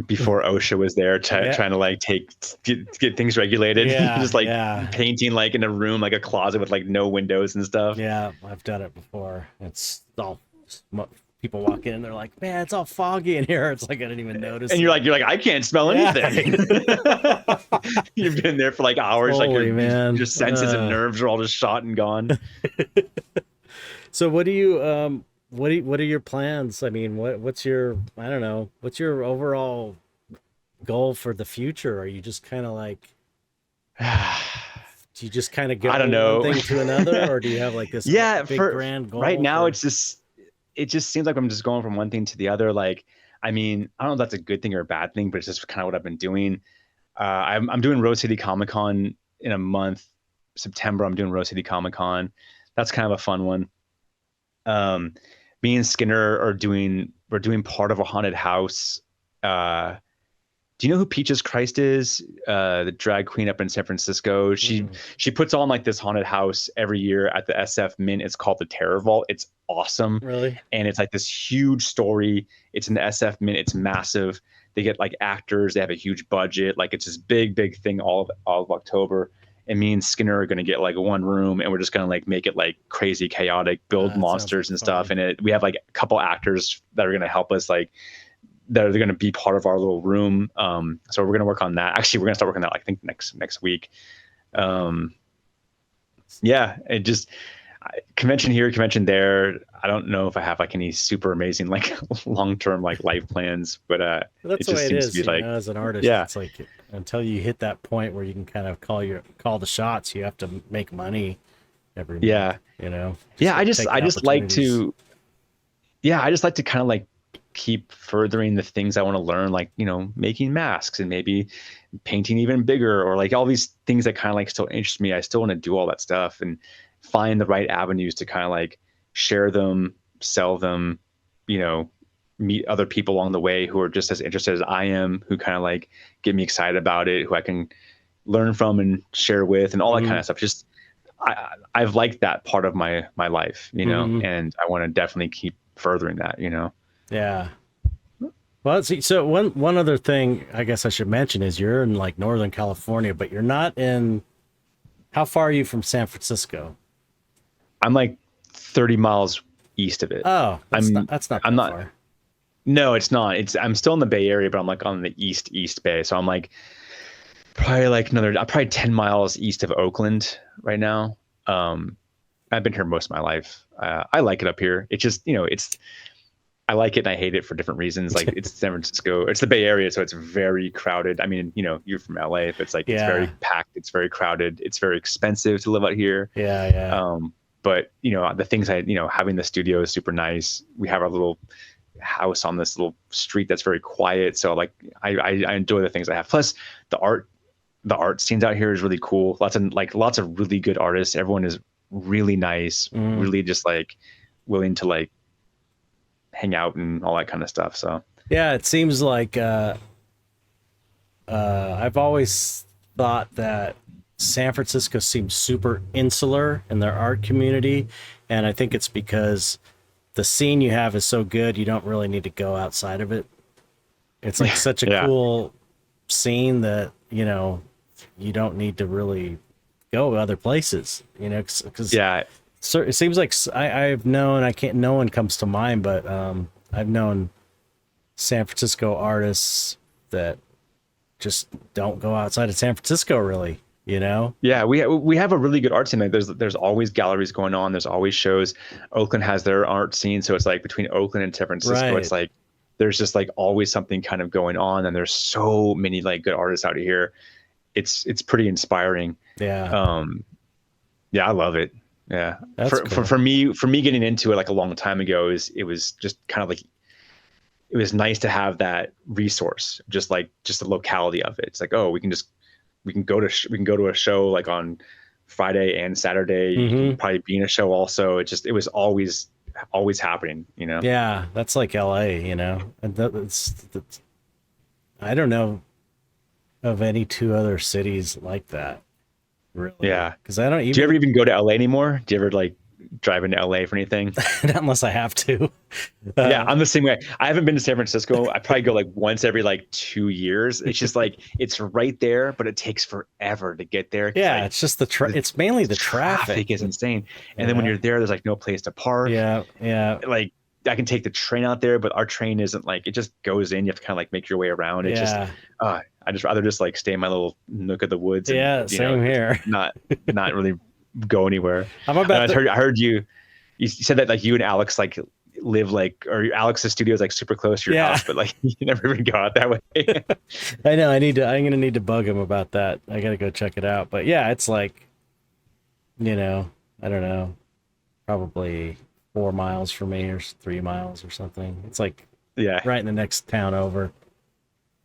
before OSHA was there Yeah. trying to like get things regulated. Yeah. Just like Yeah. painting like in a room, like a closet with like no windows and stuff. Yeah. I've done it before. It's all people walk in and they're like, man, it's all foggy in here. It's like I didn't even notice And it. you're like, I can't smell Yeah. anything. You've been there for like hours, like Holy man. your senses and nerves are all just shot and gone. So what do you what are your plans? I mean, what's your, I don't know, what's your overall goal for the future? Are you just kind of like, do you just kind of go I don't one know. thing to another, or do you have like this Yeah, big for grand right goal now, for? it just seems like I'm just going from one thing to the other. Like, I mean, I don't know if that's a good thing or a bad thing, but it's just kind of what I've been doing. I'm doing Rose City Comic Con in a month, September. I'm doing Rose City Comic Con. That's kind of a fun one. Um, Me and Skinner we're doing part of a haunted house. Uh, do you know who Peaches Christ is? The drag queen up in San Francisco. Mm, She puts on like this haunted house every year at the SF Mint. It's called the Terror Vault. It's awesome, really? and it's like this huge story. It's in the SF Mint. It's massive. They get like actors. They have a huge budget. Like it's this big thing all of October. And me and Skinner are gonna get like one room, and we're just gonna like make it like crazy, chaotic, build That sounds like monsters and stuff. fun. And we have like a couple actors that are gonna help us like that are going to be part of our little room. So we're going to work on that. Actually, we're going to start working on that, I think next week. Um, yeah, it just convention here, convention there. I don't know if I have like any super amazing like long-term like life plans, but Well, it that's the just way it seems to is, be like, as an artist. yeah, It's like until you hit that point where you can kind of call the shots, you have to make money every month. yeah, Just yeah. gotta take I the just like opportunities. to, yeah, I just like to kind of like keep furthering the things I want to learn, like, making masks and maybe painting even bigger, or like all these things that kind of like still interest me. I still want to do all that stuff and find the right avenues to kind of like share them, sell them, you know, meet other people along the way who are just as interested as I am, who kind of like get me excited about it, who I can learn from and share with and all that kind Hmm. of stuff. Just I've liked that part of my life, Hmm. and I want to definitely keep furthering that. Yeah. Well, see, so one other thing I guess I should mention is you're in like Northern California, but you're not in. How far are you from San Francisco? I'm like 30 miles east of it. Oh, I'm that's not I'm that not far. No, it's not. I'm still in the Bay Area, but I'm like on the East Bay. So I'm like probably like probably 10 miles east of Oakland right now. Um I've been here most of my life. I like it up here. It's just, I like it and I hate it for different reasons. Like it's San Francisco, it's the Bay Area, so it's very crowded. I mean, you're from LA, but it's like it's very Yeah, packed, it's very crowded, it's very expensive to live out here. yeah, yeah. But the things having the studio is super nice. We have our little house on this little street that's very quiet. So like I enjoy the things I have. Plus the art scenes out here is really cool. Lots of really good artists. Everyone is really nice, Mm. really just like willing to like hang out and all that kind of stuff. So Yeah, it seems like I've always thought that San Francisco seems super insular in their art community, and I think it's because the scene you have is so good, you don't really need to go outside of it. It's like such a yeah, cool scene that you don't need to really go other places, because yeah, it seems like I've known, I can't, no one comes to mind, but I've known San Francisco artists that just don't go outside of San Francisco really, yeah. We have a really good art scene. Like there's always galleries going on. There's always shows. Oakland has their art scene, so it's like between Oakland and San Francisco, it's Right. like there's just like always something kind of going on, and there's so many like good artists out here. It's pretty inspiring. Yeah, Um, yeah, I love it. Yeah, that's cool. for me getting into it like a long time ago is it was just kind of like it was nice to have that resource, just the locality of it. It's like, oh, we can go to a show like on Friday and Saturday. You can Hmm. probably be in a show also. It was always happening. Yeah, that's like LA, and that's, I don't know of any two other cities like that, really, Yeah. because I don't Do you ever even. even go to LA anymore? Do you ever like driving to LA for anything? unless I have to. Yeah, I'm the same way. I haven't been to San Francisco. I probably go like once every like 2 years. It's just like it's right there, but it takes forever to get there. Yeah, Like it's just the it's mainly the traffic. is insane. And then when you're there, there's like no place to park. Yeah, yeah, Like I can take the train out there, but our train isn't like it just goes in. You have to kind of like make your way around. It's just I just rather just like stay in my little nook of the woods and yeah. Same here. not really go anywhere. I'm about. I heard you said that like you and Alex like live like or Alex's studio is like super close to your house, but like you never even go out that way. I know. I'm gonna need to bug him about that. I gotta go check it out. But yeah, it's like, I don't know, probably 4 miles from me or 3 miles or something. It's like right in the next town over.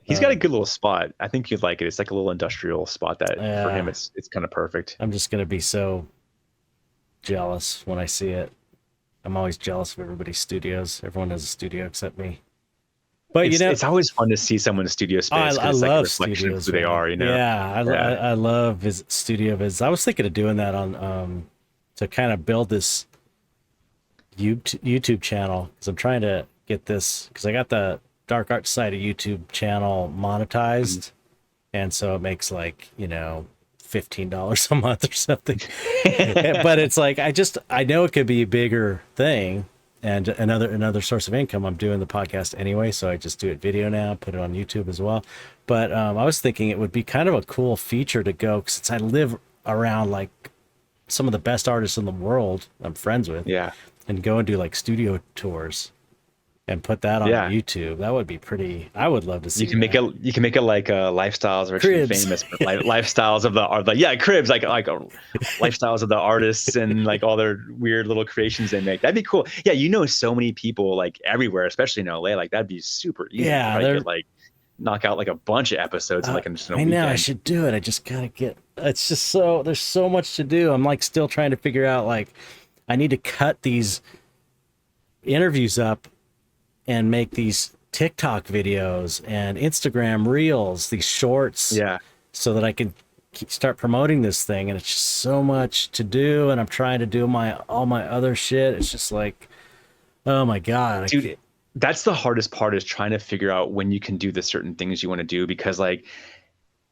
He's got a good little spot. I think you'd like it. It's like a little industrial spot that for him it's kind of perfect. I'm just gonna be so jealous when I see it. I'm always jealous of everybody's studios. Everyone has a studio except me. But it's always fun to see someone's studio space. I it's love like a reflection studios, of who they are. Yeah, I love studio visits. I was thinking of doing that on to kind of build this YouTube channel because I'm trying to get this because I got the Dark Art side of YouTube channel monetized, and so it makes like $15 a month or something. But it's like I know it could be a bigger thing and another source of income. I'm doing the podcast anyway, so I just do it video now, put it on YouTube as well. But I was thinking it would be kind of a cool feature to go since I live around like some of the best artists in the world I'm friends with. Yeah. And go and do like studio tours and put that on YouTube. That would be pretty. I would love to see. You can make it like lifestyles of Rich and Famous, but lifestyles of the cribs, like lifestyles of the artists and like all their weird little creations they make. That'd be cool. Yeah, so many people like everywhere, especially in LA. Like that'd be super easy. Yeah, they could like knock out like a bunch of episodes in like in a weekend. I know I should do it. I just gotta get. It's just there's so much to do. I'm like still trying to figure out like I need to cut these interviews up and make these TikTok videos and Instagram reels, these shorts, so that I can start promoting this thing. And it's just so much to do, and I'm trying to do all my other shit. It's just like, oh my god, dude, that's the hardest part is trying to figure out when you can do the certain things you want to do because like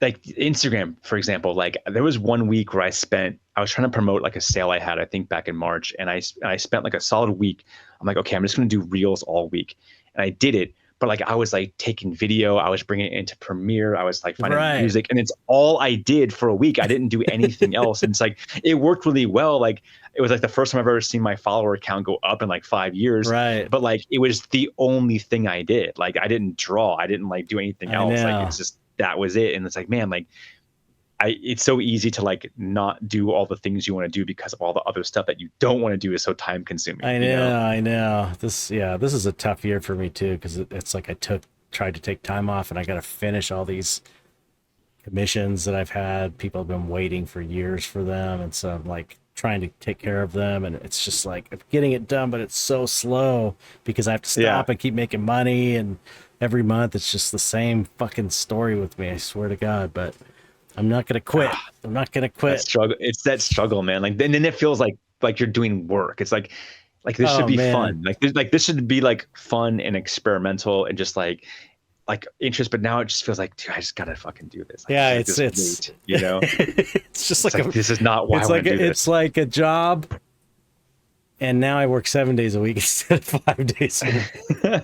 Instagram, for example, like there was 1 week where I was trying to promote like a sale I had, I think back in March. And I spent like a solid week. I'm like, okay, I'm just going to do reels all week. And I did it. But like, I was like taking video, I was bringing it into Premiere. I was like finding music and it's all I did for a week. I didn't do anything else. And it's like, it worked really well. Like it was like the first time I've ever seen my follower count go up in like 5 years. Right. But like, it was the only thing I did. Like I didn't draw. I didn't like do anything else. Like it's just, that was it. And it's like, man, like it's so easy to like not do all the things you want to do because of all the other stuff that you don't want to do is so time consuming. I know. This is a tough year for me too. Cause it's like I tried to take time off and I got to finish all these commissions that I've had. People have been waiting for years for them. And so I'm like trying to take care of them. And it's just like, I'm getting it done, but it's so slow because I have to stop and keep making money. And every month it's just the same fucking story with me. I swear to God, but I'm not going to quit. I'm not going to quit. It's that struggle, man. Like, and then it feels like you're doing work. It's like this should be fun. Like this should be like fun and experimental and just like interest. But now it just feels like, dude, I just got to fucking do this. Like, it's it's just like this is not why I want to do this. It's like a job. And now I work 7 days a week instead of 5 days a week.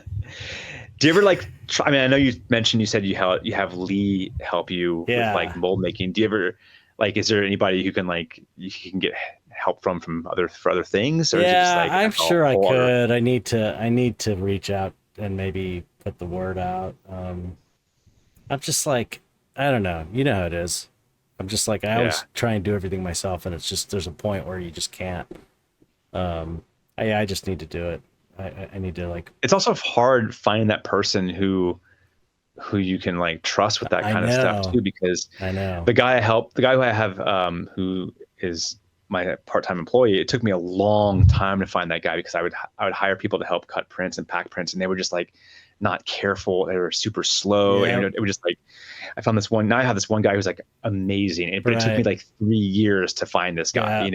Do you ever like? I mean, I know you mentioned you said you have Lee help you with like mold making. Do you ever like? Is there anybody who can like you can get help from other things? Or is it just like, I'm sure I could. I need to reach out and maybe put the word out. I'm just like I don't know. You know how it is. I'm just like I always try and do everything myself, and it's just there's a point where you just can't. I just need to do it. I need to like. It's also hard finding that person who you can like trust with that kind of stuff too, because I know the guy who I have who is my part-time employee. It took me a long time to find that guy because I would hire people to help cut prints and pack prints, and they were just like not careful. They were super slow, and it was just like I found this one. Now I have this one guy who's like amazing, but it took me like 3 years to find this guy.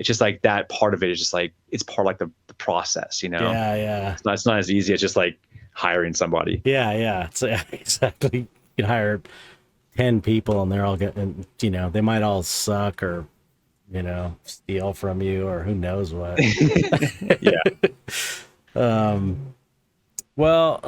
it's just like that part of it is just like, it's part of like the process, Yeah, yeah. It's not as easy as just like hiring somebody. Yeah, yeah. So yeah, exactly. You can hire 10 people and they're all getting, they might all suck or, steal from you or who knows what. Yeah. Well,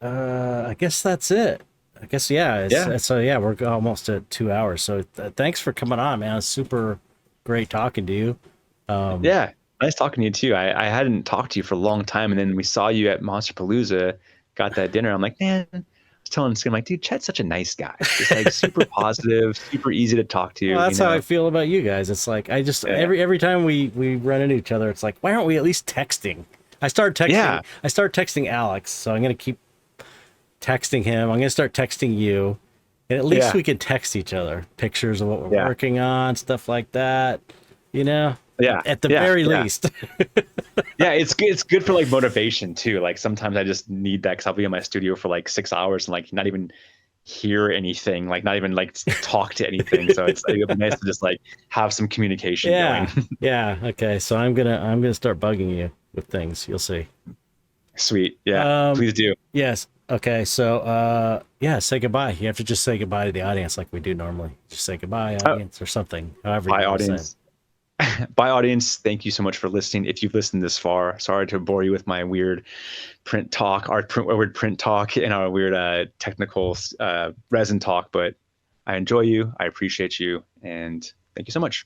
I guess that's it. I guess, yeah. Yeah. So yeah, we're almost at 2 hours. So thanks for coming on, man. It's super great talking to you. Yeah. Nice talking to you too. I hadn't talked to you for a long time. And then we saw you at Monster Palooza, got that dinner. I'm like, man, I was telling Skim, like, dude, Chet's such a nice guy. Just like super positive, super easy to talk to. Well, that's how I feel about you guys. It's like, I just, every time we run into each other, it's like, why aren't we at least texting? I started texting Alex. So I'm going to keep texting him. I'm going to start texting you. And at least we can text each other pictures of what we're working on, stuff like that, Yeah. At the very least. Yeah, it's good for like motivation too. Like sometimes I just need that because I'll be in my studio for like 6 hours and like not even hear anything, like not even like talk to anything. So it's like, nice to just like have some communication going. Yeah. Okay. So I'm gonna start bugging you with things. You'll see. Sweet. Yeah. Please do. Yes. Okay. So say goodbye. You have to just say goodbye to the audience like we do normally. Just say goodbye, audience, or something. However. Bye, audience. Bye, audience. Thank you so much for listening. If you've listened this far, sorry to bore you with my weird print talk, weird print talk, and our weird technical resin talk, but I enjoy you. I appreciate you. And thank you so much.